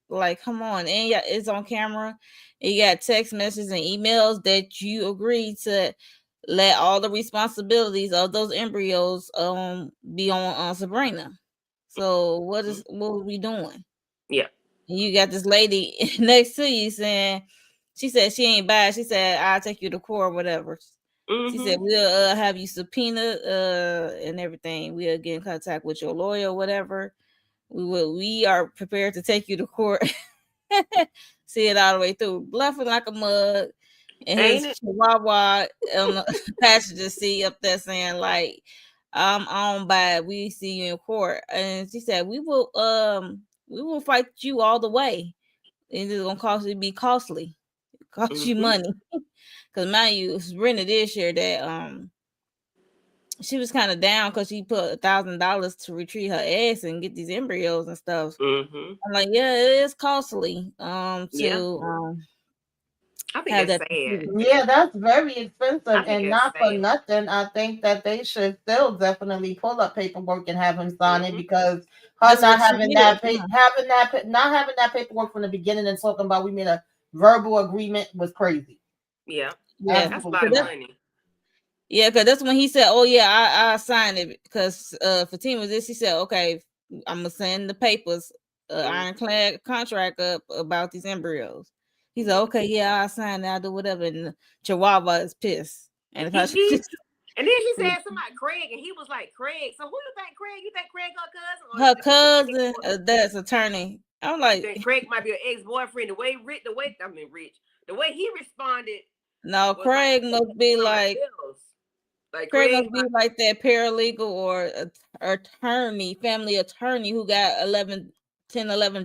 Speaker 3: Like, come on, and yeah, it's on camera. You got text messages and emails that you agreed to let all the responsibilities of those embryos be on Sabrina. So what are we doing?
Speaker 2: Yeah.
Speaker 3: You got this lady next to you saying, she said she ain't bad. She said, I'll take you to court or whatever. She said, we'll have you subpoena and everything. We'll get in contact with your lawyer or whatever. We are prepared to take you to court. See it all the way through. Bluffing like a mug. And
Speaker 2: Ain't
Speaker 3: his
Speaker 2: it?
Speaker 3: chihuahua on the passenger seat up there saying, like, I'm on by it. We see you in court. And she said, we will fight you all the way. It's gonna be costly. Cost you money. Cause mind you, Sabrina did share that she was kind of down because she put $1,000 to retrieve her eggs and get these embryos and stuff. I'm like, yeah, it is costly
Speaker 2: Yeah.
Speaker 3: to
Speaker 2: I think
Speaker 3: have
Speaker 2: that's
Speaker 3: that
Speaker 2: sad.
Speaker 3: procedure.
Speaker 4: Yeah, that's very
Speaker 2: I
Speaker 4: expensive,
Speaker 2: think
Speaker 4: and
Speaker 2: that's
Speaker 4: not for
Speaker 2: sad.
Speaker 4: nothing. I think that they should still definitely pull up paperwork and have him sign it, because her
Speaker 3: That's
Speaker 4: not
Speaker 3: what she
Speaker 4: having
Speaker 3: did.
Speaker 4: that having that not having that paperwork from the beginning and talking about we made a verbal agreement was crazy.
Speaker 2: Yeah.
Speaker 3: Yeah,
Speaker 2: That's a
Speaker 4: Absolutely
Speaker 2: lot of
Speaker 3: because
Speaker 4: not.
Speaker 2: money.
Speaker 3: that's when he said, "Oh yeah, I signed it." Because Fatima this, he said, "Okay, I'm gonna send the papers, ironclad contract up about these embryos." He said,
Speaker 2: Yeah.
Speaker 3: "Okay, yeah, I signed it. I'll do whatever." And Chihuahua is pissed, and if I should
Speaker 2: And then she said somebody Craig, and he was like, Craig. So who you think Craig? You think Craig her cousin, or
Speaker 3: her
Speaker 2: you think
Speaker 3: cousin, that's attorney. I'm
Speaker 2: you
Speaker 3: like,
Speaker 2: think Craig might be an ex boyfriend? The way he responded
Speaker 3: no,
Speaker 2: was like
Speaker 3: Craig must be
Speaker 2: somebody
Speaker 3: like
Speaker 2: else. Like
Speaker 3: Craig
Speaker 2: Craig,
Speaker 3: must be like that paralegal or attorney, family attorney who got 11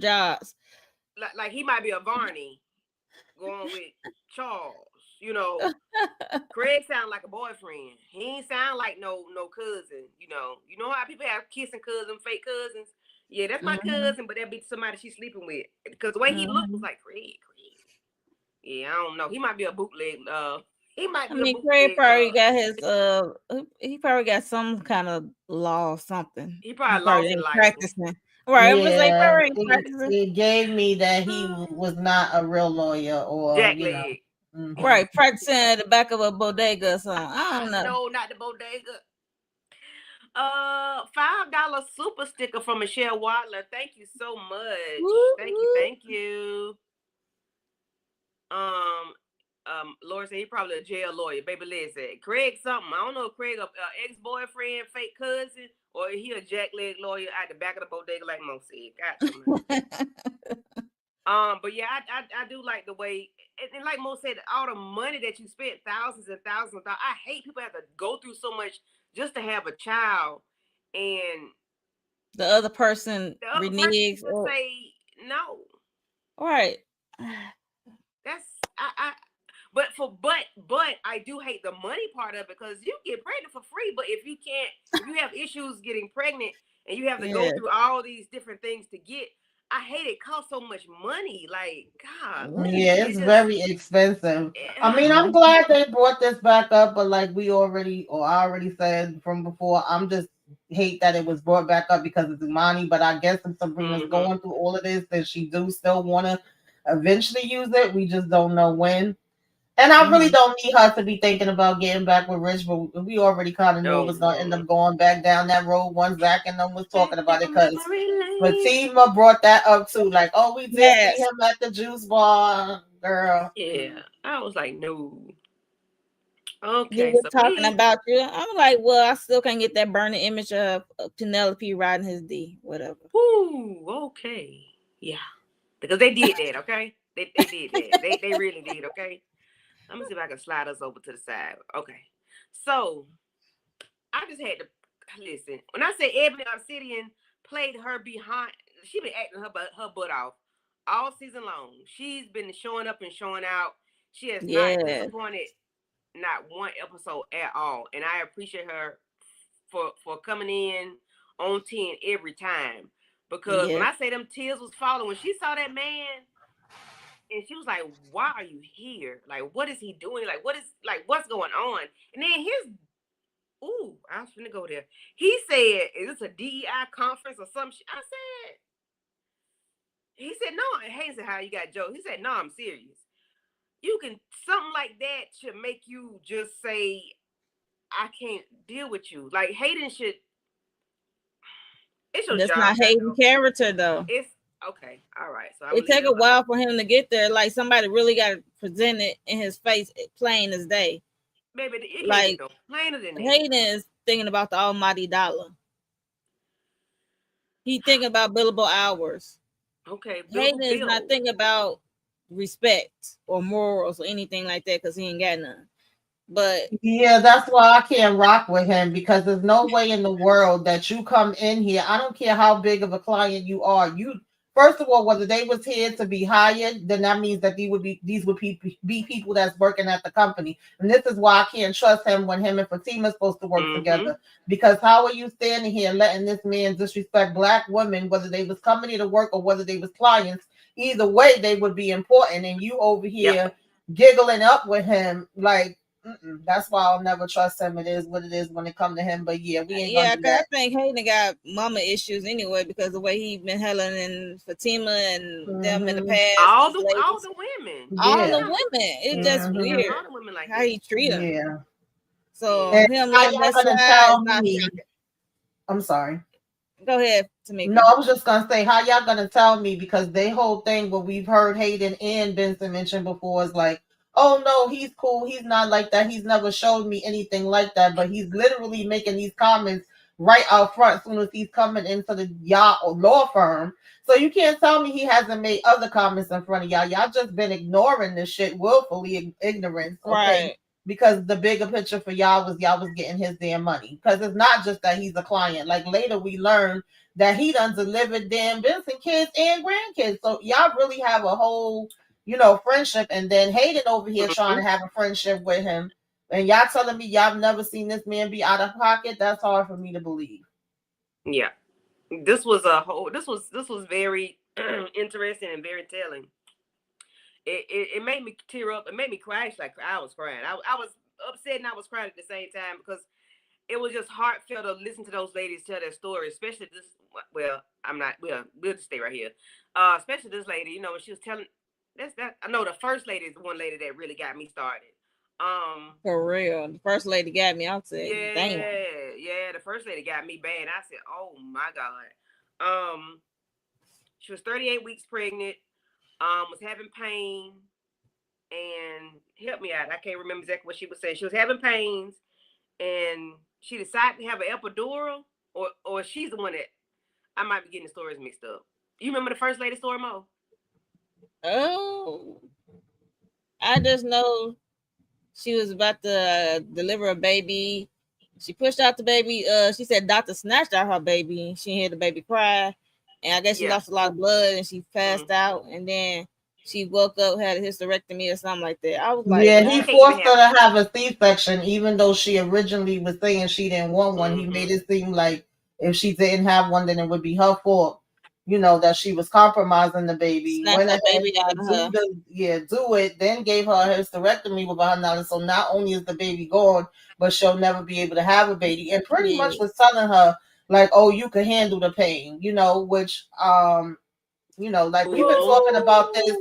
Speaker 3: jobs.
Speaker 2: like he might be a Varney going with Charles. You know, Craig sound like a boyfriend. He ain't sound like no cousin. You know how people have kissing cousins, fake cousins. Yeah, that's my cousin, but that be somebody she's sleeping with. Because the way he looked was like Craig. Yeah, I don't know. He might be a bootleg. He might
Speaker 3: I
Speaker 2: be a
Speaker 3: mean, Craig
Speaker 2: bootleg.
Speaker 3: probably got his he probably got some kind of law or something.
Speaker 2: He
Speaker 3: He
Speaker 2: probably
Speaker 3: probably
Speaker 2: lost his
Speaker 3: ain't
Speaker 2: license.
Speaker 3: practicing. Right, I'm gonna say
Speaker 4: Yeah,
Speaker 3: probably ain't practicing.
Speaker 4: it gave me that he was not a real lawyer, or
Speaker 2: Jack leg.
Speaker 4: Mhm.
Speaker 3: Right, practicing at the back of a bodega or something. I don't know.
Speaker 2: No, not the bodega. $5 super sticker from Michelle Wadler. Thank you so much. Thank you. Laura said he probably a jail lawyer. Baby Liz said Craig something. I don't know if Craig a ex-boyfriend, fake cousin, or he a jackleg lawyer at the back of the bodega like Mo said. Gotcha. But yeah, I do like the way, and like Mo said, all the money that you spent, thousands and thousands of dollars. I hate people have to go through so much just to have a child, and
Speaker 3: The other person
Speaker 2: the other person
Speaker 3: reneges.
Speaker 2: just say no.
Speaker 3: Right.
Speaker 2: That's but I do hate the money part of it, because you get pregnant for free, but if you have issues getting pregnant and you have to go through all these different things to get, I hate it costs so much money. Like, God,
Speaker 4: Yeah, it's very expensive. I mean, I'm glad they brought this back up, but like I already said from before, I'm just hate that it was brought back up because it's money. But I guess if Sabrina's going through all of this, then she do still want to eventually use it. We just don't know when. And I really don't need her to be thinking about getting back with Rich, but we already kind of knew it was going to end up going back down that road once Zach and them was talking about it, because Fatima brought that up too. Like, oh, we did see him at the juice bar, girl.
Speaker 2: Yeah, I was like, no.
Speaker 3: He
Speaker 2: Okay,
Speaker 3: was
Speaker 2: so
Speaker 3: talking about you. I'm like, well, I still can't get that burning image of Penelope riding his D, whatever.
Speaker 2: Ooh, okay. Yeah. Because they did that, okay? They did that. They really did, okay? Let me see if I can slide us over to the side. Okay. So I just had to listen. When I say Ebony Obsidian played her behind, she been acting her butt off all season long. She's been showing up and showing out. She has not disappointed not one episode at all, and I appreciate her for coming in on 10 every time. Because when
Speaker 3: Yeah.
Speaker 2: I say them tears was falling, when she saw that man, and she was like, "Why are you here? Like, what is he doing? Like, what's going on?" And then I was finna go there. He said, "Is this a DEI conference or some shit?" I said, he said, "No." And Hayden said, "How you got Joe?" He said, "No, I'm serious. You can, something like that should make you just say, I can't deal with you." Like Hayden should, it's your
Speaker 3: That's
Speaker 2: job,
Speaker 3: not Hayden character though.
Speaker 2: It's okay. All right. So I'm
Speaker 3: It take a while for him to get there. Like somebody really got to present it in his face, plain as day.
Speaker 2: Maybe it
Speaker 3: like
Speaker 2: can't get no plainer than that.
Speaker 3: Hayden is thinking about the almighty dollar. He thinking about billable hours.
Speaker 2: Okay.
Speaker 3: Hayden is not thinking about respect or morals or anything like that because he ain't got none. But
Speaker 4: yeah, that's why I can't rock with him, because there's no way in the world that you come in here. I don't care how big of a client you are. You, first of all, whether they was here to be hired, then that means that these would be people that's working at the company. And this is why I can't trust him when him and Fatima's supposed to work together. Because how are you standing here letting this man disrespect black women, whether they was coming here to work or whether they was clients? Either way, they would be important, and you over here giggling up with him like. That's why I'll never trust him. It is what it is when it comes to him. But yeah, we ain't gonna do that.
Speaker 3: I think Hayden got mama issues anyway because the way he been Helen and Fatima and them in the past.
Speaker 2: All the women.
Speaker 3: All the women. It's just weird
Speaker 2: All the women like
Speaker 3: how he treat them.
Speaker 4: Yeah.
Speaker 3: So
Speaker 4: and
Speaker 3: him
Speaker 4: how
Speaker 3: on
Speaker 4: y'all
Speaker 3: that
Speaker 4: gonna
Speaker 3: side
Speaker 4: tell
Speaker 3: is not
Speaker 4: me?
Speaker 3: shocking.
Speaker 4: I'm sorry.
Speaker 3: Go ahead, Tamika.
Speaker 4: No, I was just gonna say, how y'all gonna tell me? Because they whole thing, what we've heard Hayden and Benson mention before, is like, oh no, he's cool, he's not like that, he's never showed me anything like that. But he's literally making these comments right out front as soon as he's coming into the y'all law firm. So you can't tell me he hasn't made other comments in front of y'all. Y'all just been ignoring this shit willfully, ignorance, okay?
Speaker 3: Right.
Speaker 4: Because the bigger picture for y'all was getting his damn money. Because it's not just that he's a client. Like later we learned that he done delivered damn Benson kids and grandkids. So y'all really have a whole, friendship. And then Hayden over here trying to have a friendship with him. And y'all telling me y'all never seen this man be out of pocket? That's hard for me to believe.
Speaker 2: Yeah. This was very interesting and very telling. It made me tear up. It made me cry. Like I was crying. I was upset and I was crying at the same time because it was just heartfelt to listen to those ladies tell their story, especially this. Well, I'm not. We'll just stay right here. Especially this lady. When she was telling. That I know the first lady is the one lady that really got me started.
Speaker 3: For real, the first lady got me. I'll say, damn.
Speaker 2: Yeah, the first lady got me bad. I said, oh my god. She was 38 weeks pregnant. Was having pain, and help me out. I can't remember exactly what she was saying. She was having pains, and she decided to have an epidural, or she's the one that I might be getting the stories mixed up. You remember the first lady story, Mo?
Speaker 3: Oh, I just know she was about to deliver a baby. She pushed out the baby. She said doctor snatched out her baby. She heard the baby cry, and I guess she lost a lot of blood and she passed out. And then she woke up, had a hysterectomy or something like that. I was like,
Speaker 4: yeah, he forced her to have a C-section, even though she originally was saying she didn't want one. He made it seem like if she didn't have one, then it would be her fault. That she was compromising the baby.
Speaker 3: Snatched
Speaker 4: Went
Speaker 3: the
Speaker 4: ahead
Speaker 3: baby out of her.
Speaker 4: do it. Then gave her a hysterectomy with her knowledge. So not only is the baby gone, but she'll never be able to have a baby. And pretty much was telling her like, "Oh, you can handle the pain," which like we've been talking about this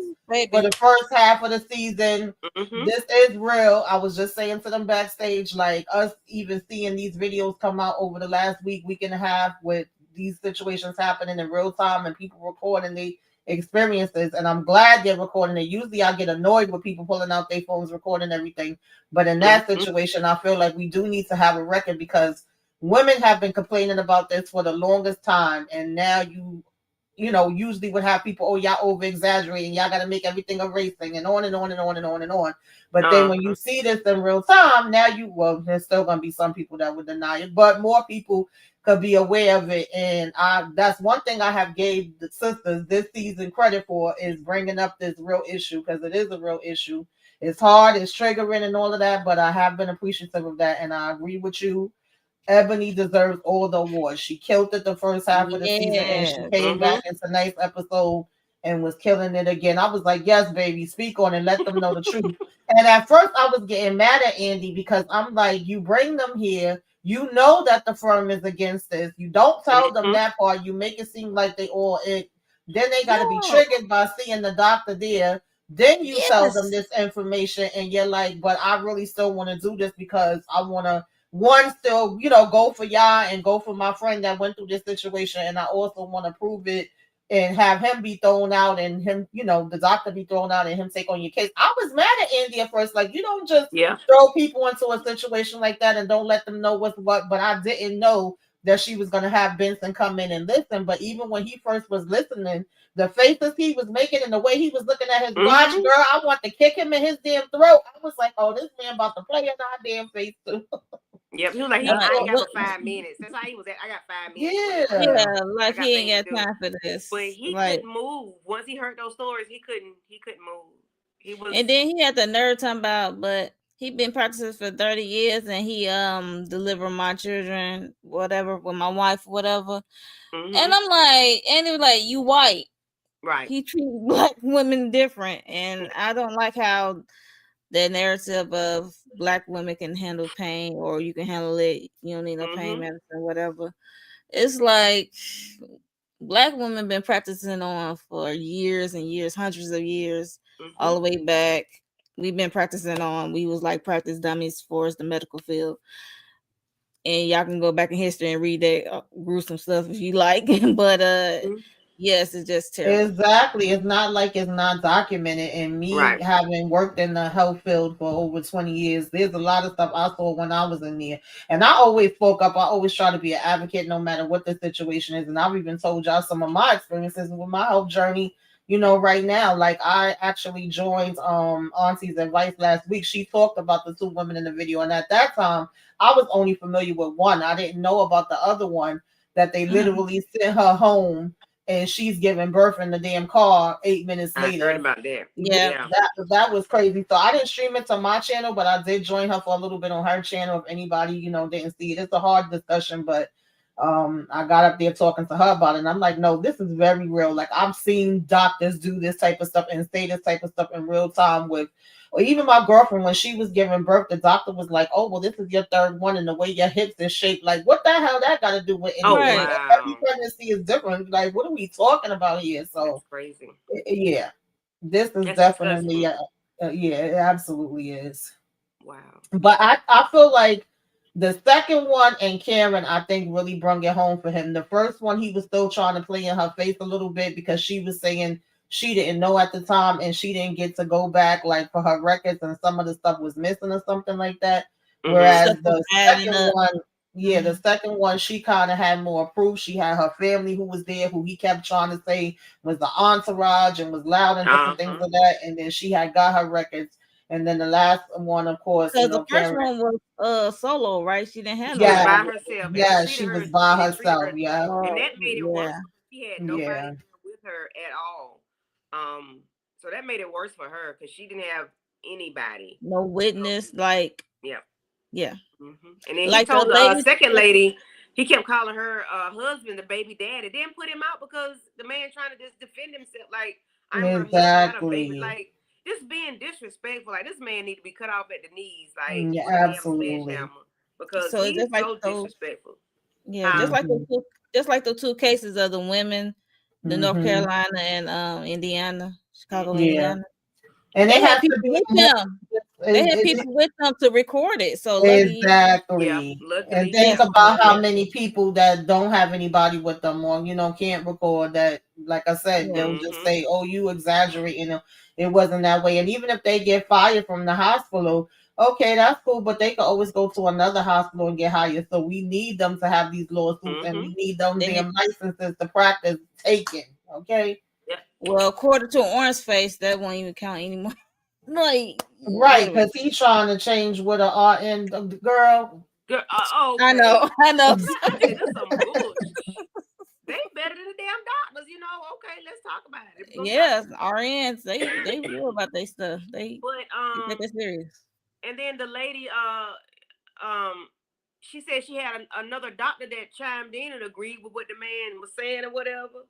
Speaker 4: for the first half of the season. This is real. I was just saying to them backstage, like us even seeing these videos come out over the last week and a half with these situations happening in real time and people recording the experiences. And I'm glad they're recording it. Usually I get annoyed with people pulling out their phones, recording everything. But in that situation, I feel like we do need to have a record because women have been complaining about this for the longest time. And now usually would have people, oh, y'all over exaggerating, y'all got to make everything a race thing, and on and on and on and on and on. But then when you see this in real time, now there's still going to be some people that would deny it, but more people could be aware of it. And that's one thing I have gave the sisters this season credit for, is bringing up this real issue, because it is a real issue. It's hard, it's triggering and all of that, but I have been appreciative of that, and I agree with you. Ebony deserves all the awards. She killed it the first half of the season, and she
Speaker 3: Yes.
Speaker 4: came back in tonight's episode and was killing it again. I was like, yes, baby, speak on it, let them know the truth. And at first, I was getting mad at Andy because I'm like, you bring them here, you know that the firm is against this. You don't tell them that part. You make it seem like they all it. Then they got to be
Speaker 3: No.
Speaker 4: triggered by seeing the doctor there. Then you tell them
Speaker 3: Yes.
Speaker 4: this information, and you're like, but I really still want to do this because I want to one still, go for y'all and go for my friend that went through this situation. And I also want to prove it and have him be thrown out and him, the doctor be thrown out and him take on your case. I was mad at Andy at first. Like, you don't just throw people into a situation like that and don't let them know what's what. But I didn't know that she was going to have Benson come in and listen. But even when he first was listening, the faces he was making and the way he was looking at his watch, girl, I want to kick him in his damn throat. I was like, oh, this man about to play in our damn face too.
Speaker 2: Yep, he was like, I ain't got but 5 minutes. That's how he was at. I got 5 minutes.
Speaker 3: Yeah, like he ain't got time for this.
Speaker 2: But he couldn't move. Once he heard those stories, he couldn't move. He was,
Speaker 3: and then he had the nerve talking about, but he been practicing for 30 years and he delivered my children, whatever, with my wife, whatever. And I'm like, and he was like, you white.
Speaker 2: Right.
Speaker 3: He treats black women different. And I don't like how the narrative of black women can handle pain or you can handle it, you don't need no pain medicine, whatever. It's like black women been practicing on for years and years, hundreds of years, all the way back. We've been practicing on. We was like practice dummies for the medical field. And y'all can go back in history and read that gruesome stuff if you like. But yes, it's just terrible.
Speaker 4: Exactly. It's not like it's not documented. And me having worked in the health field for over 20 years, there's a lot of stuff I saw when I was in there. And I always spoke up. I always try to be an advocate no matter what the situation is. And I've even told y'all some of my experiences with my health journey. Right now, like I actually joined Auntie's advice last week. She talked about the 2 women in the video. And at that time, I was only familiar with one. I didn't know about the other one that they literally sent her home and she's giving birth in the damn car 8 minutes later.
Speaker 2: I heard about that.
Speaker 3: Yeah.
Speaker 4: That was crazy. So I didn't stream it to my channel, but I did join her for a little bit on her channel. If anybody, didn't see it. It's a hard discussion, but I got up there talking to her about it. And I'm like, no, this is very real. Like I've seen doctors do this type of stuff and say this type of stuff in real time or even my girlfriend, when she was giving birth, the doctor was like, oh, well, this is your 3rd one and the way your hips is shaped. Like, what the hell that got to do with anything?
Speaker 2: Wow.
Speaker 4: Every pregnancy is different. Like, what are we talking about here? So,
Speaker 2: that's crazy.
Speaker 4: Yeah. This is definitely, it absolutely is.
Speaker 2: Wow.
Speaker 4: But I feel like the second one and Karen, I think, really brung it home for him. The first one, he was still trying to play in her face a little bit because she was saying she didn't know at the time and she didn't get to go back like for her records and some of the stuff was missing or something like that. Whereas the second one, the second one, she kind of had more proof. She had her family who was there, who he kept trying to say was the entourage and was loud and different things like that. And then she had got her records. And then the last one, of course,
Speaker 3: because the first one was solo, right? She didn't have
Speaker 2: by herself.
Speaker 4: Yeah, she was by herself. Yeah,
Speaker 2: and that made it worse. She had nobody with her at all. So that made it worse for her because she didn't have anybody,
Speaker 3: no witness. Like,
Speaker 2: yeah.
Speaker 3: And
Speaker 2: then he told the second lady, he kept calling her husband the baby daddy. Then put him out because the man trying to just defend himself. Like, I'm her husband, not a baby. Like, just being disrespectful. Like, this man need to be cut off at the knees. Like,
Speaker 4: absolutely.
Speaker 2: Because he's just like so disrespectful.
Speaker 3: Yeah, just like the 2 cases of the women, the North Carolina and Indiana, Chicago, Indiana.
Speaker 4: And
Speaker 3: they had people with them. They had people with them to record it. So
Speaker 4: exactly. And think about how many people that don't have anybody with them or can't record that. Like I said, they'll just say, "Oh, you exaggerating." It wasn't that way. And even if they get fired from the hospital, okay, that's cool. But they can always go to another hospital and get hired. So we need them to have these lawsuits, and we need them damn licenses to practice taken. Okay.
Speaker 3: Well, according to Orange Face, that won't even count anymore. Like,
Speaker 4: right, because he's trying to change with an RN girl.
Speaker 2: Okay.
Speaker 3: I know.
Speaker 2: That's some bullshit. They better than the damn doctors, okay, let's talk about it. We're gonna
Speaker 3: Yes, RNs, they real about their stuff. They
Speaker 2: But
Speaker 3: take that serious.
Speaker 2: and then the lady she said she had another doctor that chimed in and agreed with what the man was saying or whatever.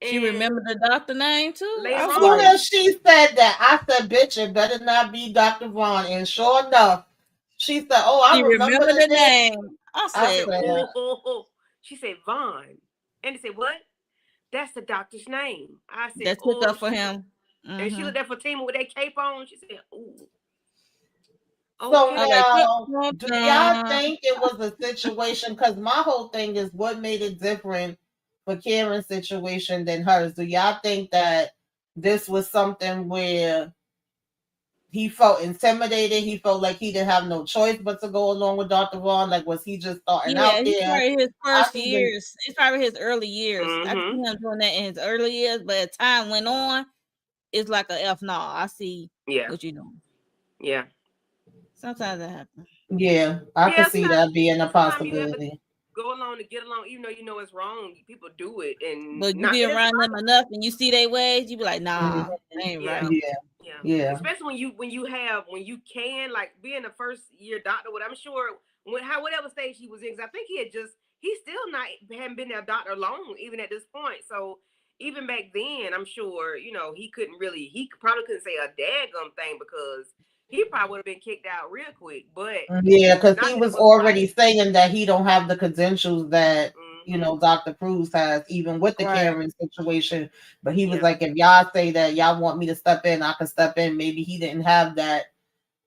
Speaker 3: She
Speaker 2: And
Speaker 3: remembered the doctor name too.
Speaker 2: later
Speaker 3: I
Speaker 4: As
Speaker 3: was
Speaker 4: soon
Speaker 2: on,
Speaker 3: like,
Speaker 4: as she said that, I said, "Bitch, it better not be Dr. Vaughn." And sure enough, she said, "Oh, I
Speaker 3: she
Speaker 4: remember
Speaker 3: remembered
Speaker 4: the
Speaker 3: the
Speaker 4: name."
Speaker 3: name. I
Speaker 2: I
Speaker 4: I
Speaker 3: said,
Speaker 2: said,
Speaker 4: said,
Speaker 3: "Ooh."
Speaker 2: oh. She said Vaughn. And they said, what? That's the doctor's name. I said,
Speaker 3: That took
Speaker 2: oh
Speaker 3: up for
Speaker 2: shit.
Speaker 3: him.
Speaker 2: And she
Speaker 3: Mm-hmm.
Speaker 2: looked at Fatima with that cape on. She said, ooh,
Speaker 4: So
Speaker 3: I
Speaker 2: okay.
Speaker 3: was
Speaker 4: now, do y'all
Speaker 3: like,
Speaker 4: think it was a situation? Because my whole thing is what made it different for Karen's situation than hers. Do y'all think that this was something where he felt intimidated? He felt like he didn't have no choice but to go along with Dr. Vaughn? Like, was he just starting
Speaker 3: yeah,
Speaker 4: out
Speaker 3: he's
Speaker 4: there?
Speaker 3: probably his
Speaker 4: I
Speaker 3: first
Speaker 4: even,
Speaker 3: years. It's probably his early years. I see
Speaker 2: Mm-hmm.
Speaker 3: him doing that in his early years, but as time went on, it's like a F no. I see
Speaker 2: Yeah.
Speaker 3: what you're doing.
Speaker 2: Yeah.
Speaker 3: Sometimes that happens.
Speaker 4: yeah, I could
Speaker 2: Yeah.
Speaker 4: see that being a
Speaker 2: Sometimes you have to
Speaker 4: possibility.
Speaker 2: go along to get along, even though you know it's wrong. People do it, and
Speaker 3: But you
Speaker 2: not
Speaker 3: be
Speaker 2: that it's
Speaker 3: around them enough and you see their ways, you be like, nah,
Speaker 4: Mhm.
Speaker 3: that ain't
Speaker 2: yeah.
Speaker 3: right.
Speaker 4: Yeah,
Speaker 2: Yeah,
Speaker 4: yeah.
Speaker 2: especially when you can like being a first year doctor. What I'm sure whatever stage he was in, because I think he's still not hadn't been a doctor long even at this point. So even back then, I'm sure he probably couldn't say a daggum thing because he probably would have been kicked out real quick. But
Speaker 4: Yeah, because he
Speaker 2: not that it
Speaker 4: was
Speaker 2: was
Speaker 4: already
Speaker 2: right.
Speaker 4: saying that he don't have the credentials that
Speaker 2: Mm-hmm.
Speaker 4: Dr. Cruz has, even with the
Speaker 3: Right.
Speaker 4: Karen situation. But he was
Speaker 2: Yeah.
Speaker 4: like, if y'all say that y'all want me to step in, I can step in. Maybe he didn't have that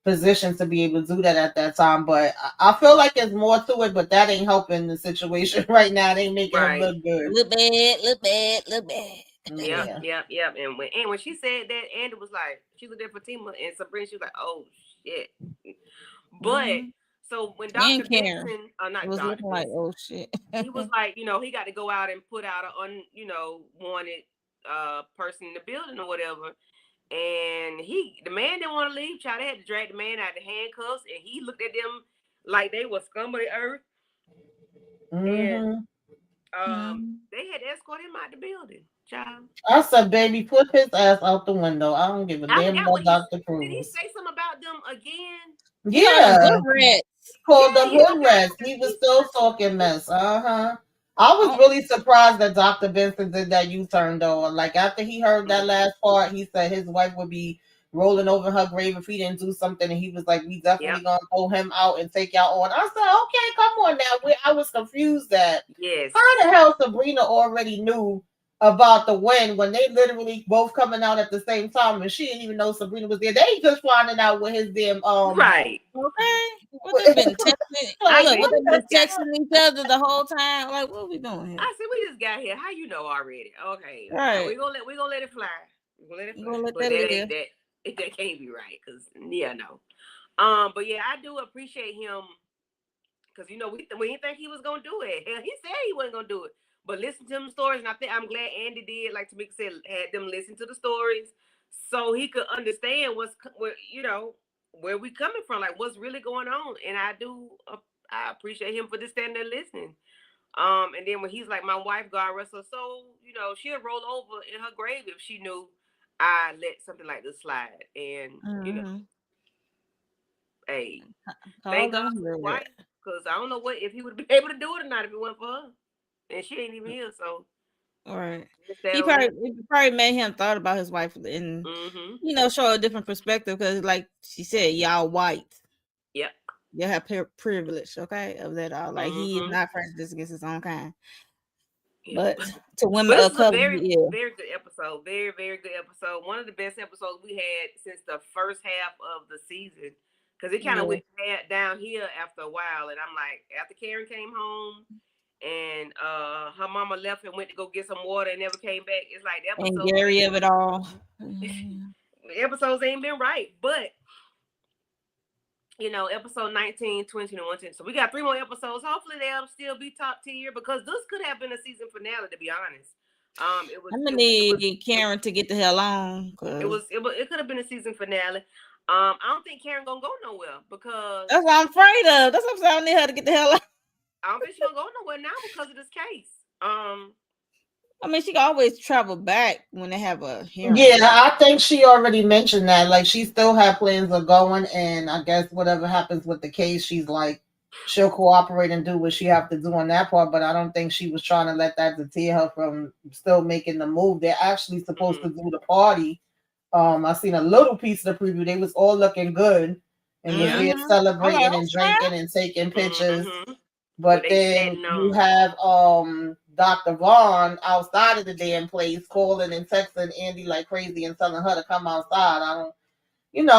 Speaker 4: position to be able to do that at that time. But I feel like there's more to it, but that ain't helping the situation right now. They ain't making him
Speaker 2: Right.
Speaker 4: look good.
Speaker 3: Look bad, look bad, look bad.
Speaker 2: Yep,
Speaker 4: Yeah.
Speaker 2: yep, yep. And when she said that, Andy was like, she looked at Fatima and Sabrina, she was like, oh shit. But
Speaker 3: Mm-hmm.
Speaker 2: so when
Speaker 3: And
Speaker 2: Dr.
Speaker 3: Karen.
Speaker 2: Benson,
Speaker 3: It
Speaker 2: not
Speaker 3: was
Speaker 2: Dr.
Speaker 3: looking like,
Speaker 2: Benson,
Speaker 3: oh shit.
Speaker 2: he was like, he got to go out and put out wanted person in the building or whatever. And the man didn't want to leave. Child, they had to drag the man out of the handcuffs, and he looked at them like they were scum of the earth. And
Speaker 4: Mm-hmm.
Speaker 2: they had to escort him out the building. Child.
Speaker 4: I said, baby, put his ass out the window. I don't give a
Speaker 2: I
Speaker 4: damn
Speaker 2: forgot what
Speaker 4: about
Speaker 2: he
Speaker 4: Dr.
Speaker 2: did. He
Speaker 4: Cruz.
Speaker 2: say something about them again?
Speaker 3: He called them
Speaker 4: Yeah.
Speaker 3: hood rats.
Speaker 4: Called them
Speaker 2: Yeah.
Speaker 4: hood
Speaker 2: Okay.
Speaker 4: rats. He was still talking mess. Uh-huh. I was
Speaker 3: Oh,
Speaker 4: really surprised that Dr. Benson did that U-turn though. Like after he heard that
Speaker 2: Mm-hmm.
Speaker 4: last part, he said his wife would be rolling over her grave if he didn't do something, and he was like, "We
Speaker 2: Yep.
Speaker 4: definitely gonna throw him out and take y'all on." I said, "Okay, come on now." I was confused that
Speaker 2: Yes.
Speaker 4: how the hell Sabrina already knew about the win when they literally both coming out at the same time, and she didn't even know Sabrina was there. They just finding out with his damn
Speaker 2: Right.
Speaker 3: okay. What they been texting?
Speaker 2: I
Speaker 4: like
Speaker 3: Look,
Speaker 2: said
Speaker 3: what
Speaker 4: what
Speaker 3: they
Speaker 2: we
Speaker 4: the
Speaker 3: been
Speaker 2: just got.
Speaker 3: texting each other the whole time? Like, what we doing here?
Speaker 2: I said we just got here. How you know already? Okay. Now
Speaker 3: Right.
Speaker 2: we gonna let it fly. We're gonna let it
Speaker 3: You
Speaker 2: fly.
Speaker 3: gonna let
Speaker 2: But
Speaker 3: that
Speaker 2: that ain't
Speaker 3: live.
Speaker 2: that. That can't be right. Cause yeah, no. But yeah, I do appreciate him. Cause we didn't think he was gonna do it. Hell, he said he wasn't gonna do it. But listen to them stories, and I'm glad Andy did. Like Tamika said, had them listen to the stories, so he could understand where we coming from, like what's really going on. And I appreciate him for just standing there listening. And then when he's like, my wife, God rest her soul, she'll roll over in her grave if she knew I let something like this slide. And
Speaker 3: Mm-hmm.
Speaker 2: hey,
Speaker 3: Call
Speaker 2: thank God
Speaker 3: them
Speaker 2: for his
Speaker 3: hood
Speaker 2: wife,
Speaker 3: rats.
Speaker 2: because I don't know if he would have been able to do it or not if it wasn't for her. And she ain't even here, so
Speaker 3: All right.
Speaker 2: just that
Speaker 3: He
Speaker 2: on
Speaker 3: probably
Speaker 2: that.
Speaker 3: it probably made him thought about his wife and
Speaker 2: Mm-hmm.
Speaker 3: show a different perspective because, like she said, y'all white.
Speaker 2: Yep.
Speaker 3: You have privilege, okay, of that all. Like he is
Speaker 2: Mm-hmm.
Speaker 3: not prejudiced against his own kind,
Speaker 2: Yep.
Speaker 3: but to women
Speaker 2: But this
Speaker 3: of
Speaker 2: is a
Speaker 3: color,
Speaker 2: very,
Speaker 3: he is.
Speaker 2: very good episode. Very, very good episode. One of the best episodes we had since the first half of the season. Because it kind of
Speaker 3: Yeah.
Speaker 2: went down here after a while. And I'm like, after Karen came home and her mama left and went to go get some water and never came back, it's like the
Speaker 3: And
Speaker 2: episodes
Speaker 3: Gary of it all.
Speaker 2: the episodes ain't been right. But episode 19, 20, and 1. So we got 3 more episodes. Hopefully they'll still be top tier because this could have been a season finale, to be honest.
Speaker 3: I'm gonna need Karen to get the hell on.
Speaker 2: It could have been a season finale. I don't think Karen gonna go nowhere because
Speaker 3: That's what I'm afraid of. That's what I'm saying. I need her to get the hell on.
Speaker 2: I don't think she's gonna go nowhere now because of this case.
Speaker 3: I mean, she can always travel back when they have a hearing.
Speaker 4: Yeah, I think she already mentioned that. Like, she still had plans of going, and I guess whatever happens with the case, she's like, she'll cooperate and do what she have to do on that part. But I don't think she was trying to let that deter her from still making the move. They're actually supposed to do the party. I seen a little piece of the preview. They was all looking good and was
Speaker 2: Yeah.
Speaker 4: there
Speaker 3: I'm like,
Speaker 4: celebrating and
Speaker 3: okay.
Speaker 4: drinking and taking pictures.
Speaker 2: Mm-hmm. What
Speaker 4: But
Speaker 2: they
Speaker 4: then
Speaker 2: sitting
Speaker 4: you
Speaker 2: on.
Speaker 4: have Dr. Vaughn outside of the damn place calling and texting Andy like crazy and telling her to come outside. I don't,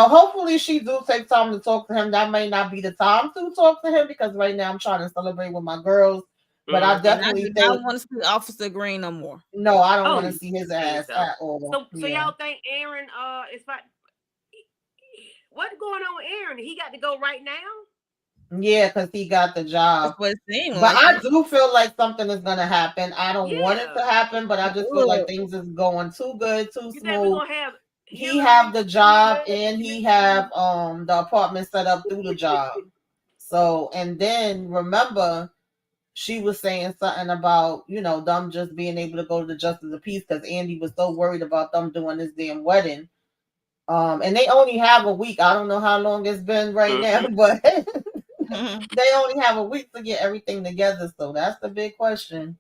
Speaker 4: hopefully she do take time to talk to him. That may not be the time to talk to him because right now I'm trying to celebrate with my girls. But I
Speaker 2: Mm-hmm.
Speaker 3: And I
Speaker 4: definitely
Speaker 3: do not
Speaker 4: think,
Speaker 3: want to see Officer Green no more.
Speaker 4: no, I don't
Speaker 2: Oh,
Speaker 4: want to see his
Speaker 2: please
Speaker 4: ass
Speaker 2: don't.
Speaker 4: at all.
Speaker 2: So
Speaker 4: Yeah.
Speaker 2: y'all think Aaron is about what's going on with Aaron? He got to go right now?
Speaker 4: Yeah, because he got the
Speaker 3: That's
Speaker 4: job.
Speaker 3: what it seemed
Speaker 4: But
Speaker 3: like.
Speaker 4: I do feel like something is gonna happen. I don't want it
Speaker 2: Yeah.
Speaker 4: to happen, but I just feel like
Speaker 3: Look,
Speaker 4: things is going too good, too
Speaker 2: You think we're
Speaker 4: smooth.
Speaker 2: gonna have
Speaker 4: He have
Speaker 2: Hillary
Speaker 4: the job
Speaker 2: Clinton
Speaker 4: and
Speaker 2: in
Speaker 4: he
Speaker 2: it?
Speaker 4: have the apartment set up through the job. So, and then remember she was saying something about, them just being able to go to the justice of the peace because Andy was so worried about them doing this damn wedding. And they only have a week. I don't know how long it's been right now,
Speaker 2: Mm-hmm.
Speaker 4: but
Speaker 3: mhm.
Speaker 4: they only have a week to get everything together. So that's the big question.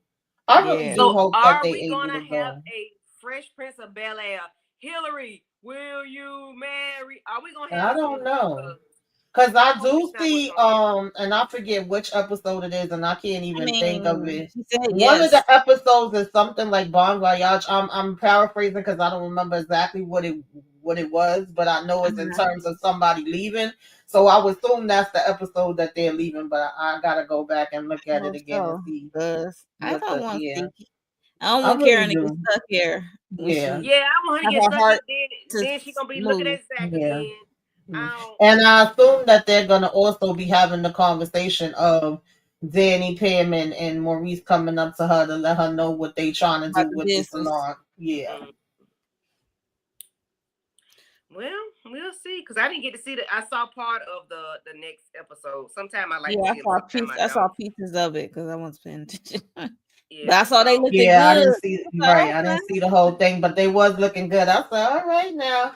Speaker 4: I really
Speaker 3: Yeah.
Speaker 4: do
Speaker 2: So
Speaker 4: hope that
Speaker 2: are
Speaker 4: they
Speaker 2: we
Speaker 4: able
Speaker 2: gonna
Speaker 4: to
Speaker 2: have
Speaker 4: go.
Speaker 2: a Fresh Prince of Bel Air? Hillary, will you marry? Are we gonna have
Speaker 4: I don't
Speaker 2: some?
Speaker 4: know.
Speaker 2: Because
Speaker 4: Cause
Speaker 2: I
Speaker 4: I
Speaker 2: hope
Speaker 4: do
Speaker 2: it's not what's
Speaker 4: see,
Speaker 2: gonna happen.
Speaker 4: and I forget which episode it is, and I can't
Speaker 3: I
Speaker 4: even think of
Speaker 3: mean,
Speaker 4: it.
Speaker 3: she said
Speaker 4: One of
Speaker 3: yes.
Speaker 4: the episodes is something like Bon Voyage. I'm paraphrasing because I don't remember exactly what it was, but I know it's in
Speaker 3: Uh-huh.
Speaker 4: terms of somebody leaving. So I would assume that's the episode that they're leaving, but I gotta go back and look
Speaker 3: I
Speaker 4: at it
Speaker 3: hope
Speaker 4: again and
Speaker 3: so.
Speaker 4: see
Speaker 3: Because I
Speaker 4: what
Speaker 3: don't
Speaker 4: the
Speaker 3: want to
Speaker 4: yeah.
Speaker 3: see. I don't
Speaker 4: I
Speaker 3: want
Speaker 4: really
Speaker 3: Karen to get
Speaker 4: do.
Speaker 3: stuck here when
Speaker 4: Yeah.
Speaker 3: she
Speaker 2: Yeah, I want her to
Speaker 3: have
Speaker 2: get
Speaker 3: her
Speaker 2: stuck in.
Speaker 3: heart
Speaker 2: Then
Speaker 3: to
Speaker 2: then she gonna be looking
Speaker 3: move.
Speaker 2: at Zach
Speaker 4: Yeah.
Speaker 2: again.
Speaker 4: Mm.
Speaker 2: I don't.
Speaker 4: And I assume that they're gonna also be having the conversation of Danny Pam and Maurice coming up to her to let her know what they trying to
Speaker 3: About
Speaker 4: do
Speaker 3: the
Speaker 4: with the
Speaker 3: business.
Speaker 4: salon. Yeah.
Speaker 2: Mm. Well, we'll see. Cause I didn't get to see the. I saw part of the next episode. Sometime I like
Speaker 3: Yeah,
Speaker 2: to
Speaker 3: I
Speaker 2: see them.
Speaker 3: saw
Speaker 2: Sometime I
Speaker 3: I saw
Speaker 2: don't.
Speaker 3: pieces of it because I wasn't paying attention. But I
Speaker 2: Yeah.
Speaker 3: saw they
Speaker 2: So.
Speaker 3: looked
Speaker 4: Yeah, I
Speaker 3: good.
Speaker 4: didn't
Speaker 3: I
Speaker 4: see
Speaker 3: was
Speaker 4: right. I
Speaker 3: like,
Speaker 4: didn't see the whole thing, but they was looking good. I said, all right now,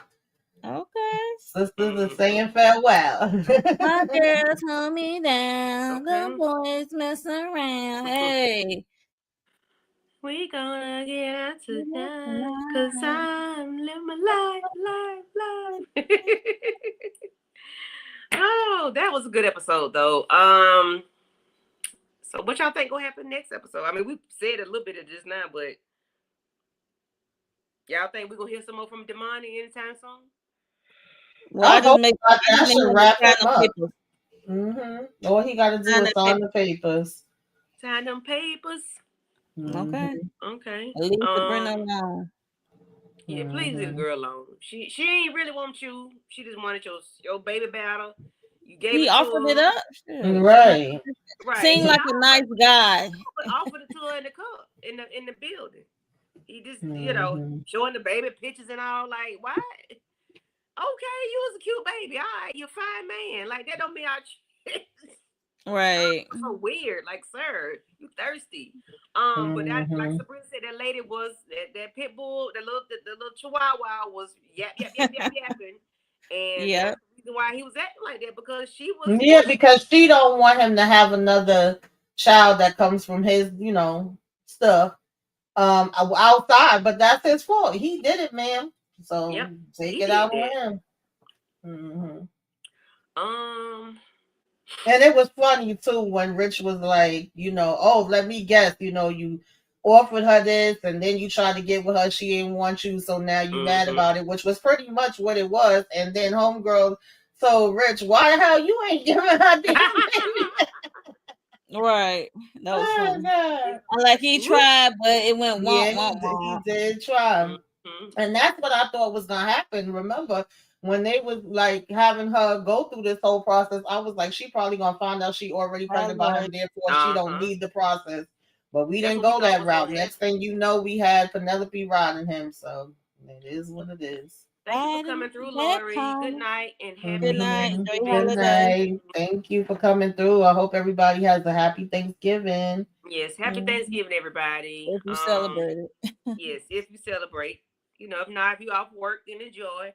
Speaker 3: okay, okay.
Speaker 4: sisters are
Speaker 2: Mm-hmm.
Speaker 4: saying farewell.
Speaker 3: My girls hold me down. The
Speaker 2: Okay.
Speaker 3: boys mess around. Hey.
Speaker 2: We gonna get out tonight, cause I'm living my life. Oh, that was a good episode though. So what y'all think gonna happen next episode? I mean, we said a little bit of this now, but y'all think we gonna hear some more from Damani anytime soon?
Speaker 3: Well,
Speaker 4: I hope
Speaker 3: I just
Speaker 4: that
Speaker 3: made
Speaker 4: should
Speaker 3: him
Speaker 4: wrap
Speaker 3: sign
Speaker 4: him
Speaker 3: the
Speaker 4: up.
Speaker 3: papers.
Speaker 4: All he got to do
Speaker 3: Sign
Speaker 4: is
Speaker 3: the
Speaker 4: sign
Speaker 3: papers.
Speaker 4: the papers.
Speaker 2: Sign them papers.
Speaker 3: Okay.
Speaker 4: hmm
Speaker 2: Okay.
Speaker 3: At least to bring them along.
Speaker 2: Yeah, please leave the girl alone. She ain't really want you. She just wanted your baby battle. You gave
Speaker 3: He
Speaker 2: it to
Speaker 3: offered it
Speaker 2: her.
Speaker 3: up. Shit, she not,
Speaker 4: Right.
Speaker 2: Right.
Speaker 3: seemed
Speaker 2: He
Speaker 3: like a nice guy.
Speaker 2: offered it to her in the cup in the building. He just
Speaker 4: hmm
Speaker 2: showing the baby pictures and all. Like, why? Okay, you was a cute baby. All right, you're a fine man. Like that don't mean
Speaker 3: Right.
Speaker 2: so weird. Like, sir, you thirsty. But that, like
Speaker 4: hmm
Speaker 2: Sabrina said, that lady was that pit bull, the little chihuahua was yapping, and
Speaker 3: Yeah.
Speaker 2: that's the reason why he was acting like that because she was
Speaker 4: Yeah,
Speaker 2: pushing.
Speaker 4: because she don't want him to have another child that comes from his, stuff outside, but that's his fault. He did it, ma'am. So
Speaker 2: Yep,
Speaker 4: take
Speaker 2: he
Speaker 4: it
Speaker 2: did
Speaker 4: out
Speaker 2: that.
Speaker 4: on him. hmm
Speaker 2: Um,
Speaker 4: And it was funny too when Rich was like, oh, let me guess, you offered her this and then you tried to get with her, she didn't want you, so now you mad
Speaker 2: mhm.
Speaker 4: about it, which was pretty much what it was. And then homegirl told Rich, why the hell you ain't giving her damn baby?
Speaker 3: Right. That was
Speaker 4: Oh
Speaker 3: funny.
Speaker 4: God.
Speaker 3: I like he
Speaker 2: Whoop.
Speaker 3: tried, but it went
Speaker 4: Yeah,
Speaker 3: womp
Speaker 4: he
Speaker 3: womp
Speaker 4: did, he
Speaker 3: womp.
Speaker 4: did try.
Speaker 2: Mhm.
Speaker 4: And that's what I thought was gonna happen. Remember when they was like having her go through this whole process, I was like, she probably gonna find out she already pregnant by him,
Speaker 3: Right.
Speaker 4: therefore she don't
Speaker 2: Uh-huh.
Speaker 4: need the process. But we
Speaker 2: That's
Speaker 4: didn't
Speaker 2: what we
Speaker 4: go
Speaker 2: thought
Speaker 4: that
Speaker 2: was gonna
Speaker 4: route.
Speaker 2: happen.
Speaker 4: Next thing you know, we had Penelope riding him. So It is what it is.
Speaker 2: Thank you for
Speaker 3: Right
Speaker 2: coming through,
Speaker 3: back
Speaker 2: Lori. Good
Speaker 3: home.
Speaker 2: night and
Speaker 3: Good
Speaker 2: happy
Speaker 3: night.
Speaker 4: Mhm.
Speaker 3: Enjoy your
Speaker 4: Good
Speaker 2: Thanksgiving.
Speaker 3: holiday.
Speaker 4: night. Thank you for coming through. I hope everybody has a happy Thanksgiving.
Speaker 2: Yes, happy
Speaker 3: Mhm.
Speaker 2: Thanksgiving, everybody.
Speaker 3: If you celebrate it.
Speaker 2: Yes, if you celebrate. If not, if you off work, then enjoy.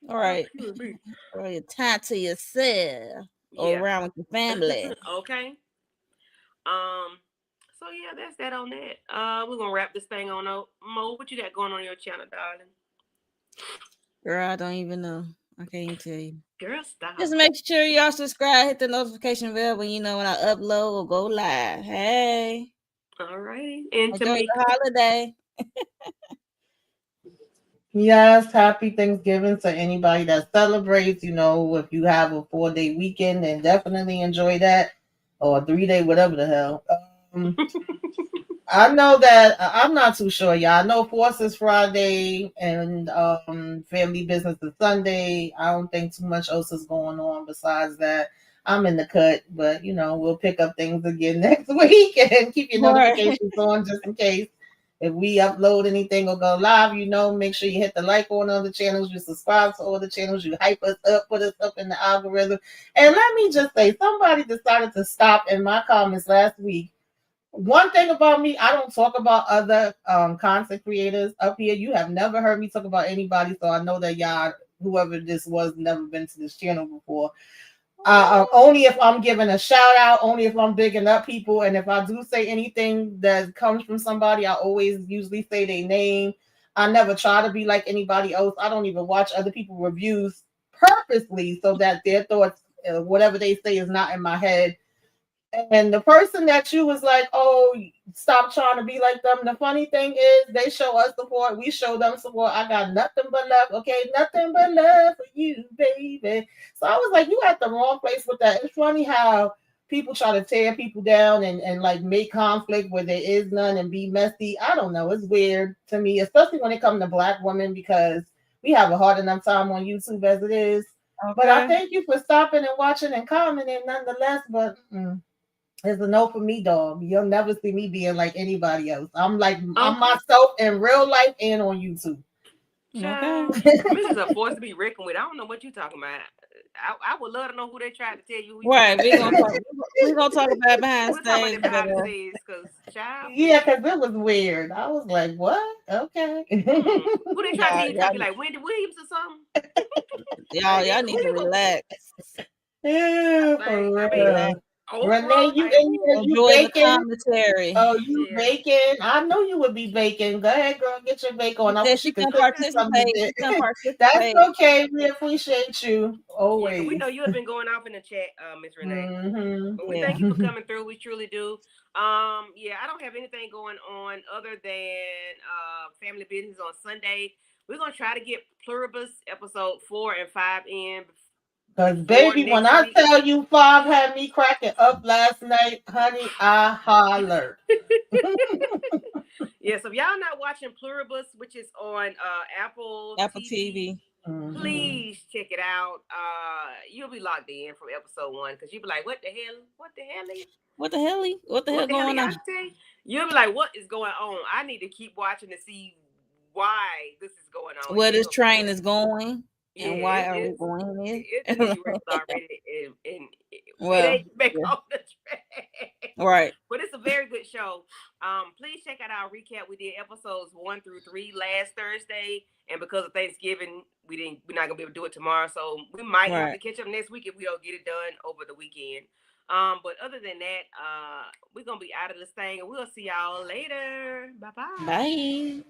Speaker 3: All
Speaker 2: Oh,
Speaker 3: right.
Speaker 2: excuse me.
Speaker 3: Or your time to yourself or
Speaker 2: Yeah.
Speaker 3: around with your family.
Speaker 2: Okay. Um. So yeah, that's that on that. We're gonna wrap this thing on out. Mo, what you got going on your channel, darling?
Speaker 3: Girl, I don't even know. I can't even tell you.
Speaker 2: Girl, stop.
Speaker 3: Just make sure y'all subscribe, hit the notification bell when you know when I upload or go live. Hey,
Speaker 2: All righty. And
Speaker 3: enjoy
Speaker 2: Tamika.
Speaker 3: the holiday.
Speaker 4: Yes, happy Thanksgiving to anybody that celebrates. If you have a 4-day weekend, then definitely enjoy that, or a 3-day, whatever the hell. Um, I know that I'm not too sure, y'all. I know Force is Friday and Family Business is Sunday. I don't think too much else is going on besides that. I'm in the cut, but we'll pick up things again next week and keep your
Speaker 3: Right.
Speaker 4: notifications on just in case. If we upload anything or go live, make sure you hit the like on all the channels, you subscribe to all the channels, you hype us up, put us up in the algorithm. And let me just say, somebody decided to stop in my comments last week. One thing about me, I don't talk about other content creators up here. You have never heard me talk about anybody, so I know that y'all, whoever this was, never been to this channel before. Only if I'm giving a shout out, only if I'm bigging up people, and if I do say anything that comes from somebody, I always usually say their name. I never try to be like anybody else. I don't even watch other people's reviews purposely so that their thoughts, whatever they say, is not in my head. And the person that you was like, oh, stop trying to be like them. The funny thing is, they show us support. We show them support. I got nothing but love. Okay, nothing but love for you, baby. So I was like, you at the wrong place with that. It's funny how people try to tear people down and like make conflict where there is none and be messy. I don't know. It's weird to me, especially when it comes to Black women, because we have a hard enough time on YouTube as it is. But I
Speaker 3: Okay.
Speaker 4: thank you for stopping and watching and commenting nonetheless. But it's a no for me, dog. You'll never see me being like anybody else. I'm
Speaker 2: Okay.
Speaker 4: myself in real life and on YouTube.
Speaker 3: Okay.
Speaker 2: Child, this is a force to be reckoned with. I don't know what you're talking about. I would love to know who they tried to tell you who you
Speaker 3: Right.
Speaker 2: was.
Speaker 3: We're gonna talk. We're gonna talk about it behind
Speaker 2: We'll talk about
Speaker 3: stage,
Speaker 2: that
Speaker 3: but
Speaker 2: behind the scenes, cause child,
Speaker 4: Yeah, because it was weird. I was like, what? Okay.
Speaker 2: who they try to tell
Speaker 3: y'all,
Speaker 2: you? Try to be
Speaker 3: y'all,
Speaker 2: like Wendy Williams or something?
Speaker 3: y'all need to
Speaker 2: Who?
Speaker 3: relax.
Speaker 4: Yeah,
Speaker 2: Like,
Speaker 4: for
Speaker 2: I mean,
Speaker 3: Relax.
Speaker 4: real. Renee,
Speaker 2: Oprah,
Speaker 4: you
Speaker 2: like
Speaker 4: in
Speaker 2: who?
Speaker 4: here, you
Speaker 3: Enjoy the
Speaker 4: baking?
Speaker 3: commentary.
Speaker 4: Oh, you
Speaker 2: Yeah.
Speaker 4: baking? I know you would be baking. Go ahead, girl, get your bake
Speaker 3: She
Speaker 4: on. I
Speaker 3: said
Speaker 4: wish
Speaker 3: she
Speaker 4: you could
Speaker 3: can
Speaker 4: cook me something
Speaker 3: participate. She can
Speaker 4: today. That's
Speaker 3: participate.
Speaker 4: okay. We appreciate you
Speaker 2: Yeah, because we
Speaker 4: always.
Speaker 2: know you have been going off in the chat, Miss Renee.
Speaker 4: Mm-hmm.
Speaker 2: But we
Speaker 3: Yeah.
Speaker 2: thank you for coming through. We truly do. Yeah, I don't have anything going on other than family business on Sunday. We're gonna try to get Pluribus episode 4 and 5 in
Speaker 4: Because,
Speaker 2: before
Speaker 4: baby, when
Speaker 2: next
Speaker 4: I
Speaker 2: week.
Speaker 4: tell you Five had me cracking up last night, honey, I hollered.
Speaker 2: Yeah, so if y'all not watching Pluribus, which is on Apple
Speaker 3: Apple
Speaker 2: TV,
Speaker 3: TV.
Speaker 4: Mm-hmm.
Speaker 2: please check it out. You'll be locked in from episode 1 because you'll be like, what the hell? What the hell?
Speaker 3: What the hell? What the hell
Speaker 2: What the hell
Speaker 3: going
Speaker 2: y'all
Speaker 3: on?
Speaker 2: say? You'll be like, what is going on? I need to keep watching to see why this is going on.
Speaker 3: Where
Speaker 2: Yeah,
Speaker 3: this train is going
Speaker 2: yeah,
Speaker 3: and why are we going
Speaker 2: it's
Speaker 3: here?
Speaker 2: derailed already, and it
Speaker 3: Well,
Speaker 2: ain't back
Speaker 3: yeah.
Speaker 2: on the track.
Speaker 3: Right.
Speaker 2: But it's a very good show. Please check out our recap. We did episodes 1 through 3 last Thursday, and because of Thanksgiving, we're not gonna be able to do it tomorrow. So we might have to
Speaker 3: Right.
Speaker 2: catch up next week if we don't get it done over the weekend. But other than that, we're gonna be out of this thing, and we'll see y'all later. Bye bye.
Speaker 3: Bye.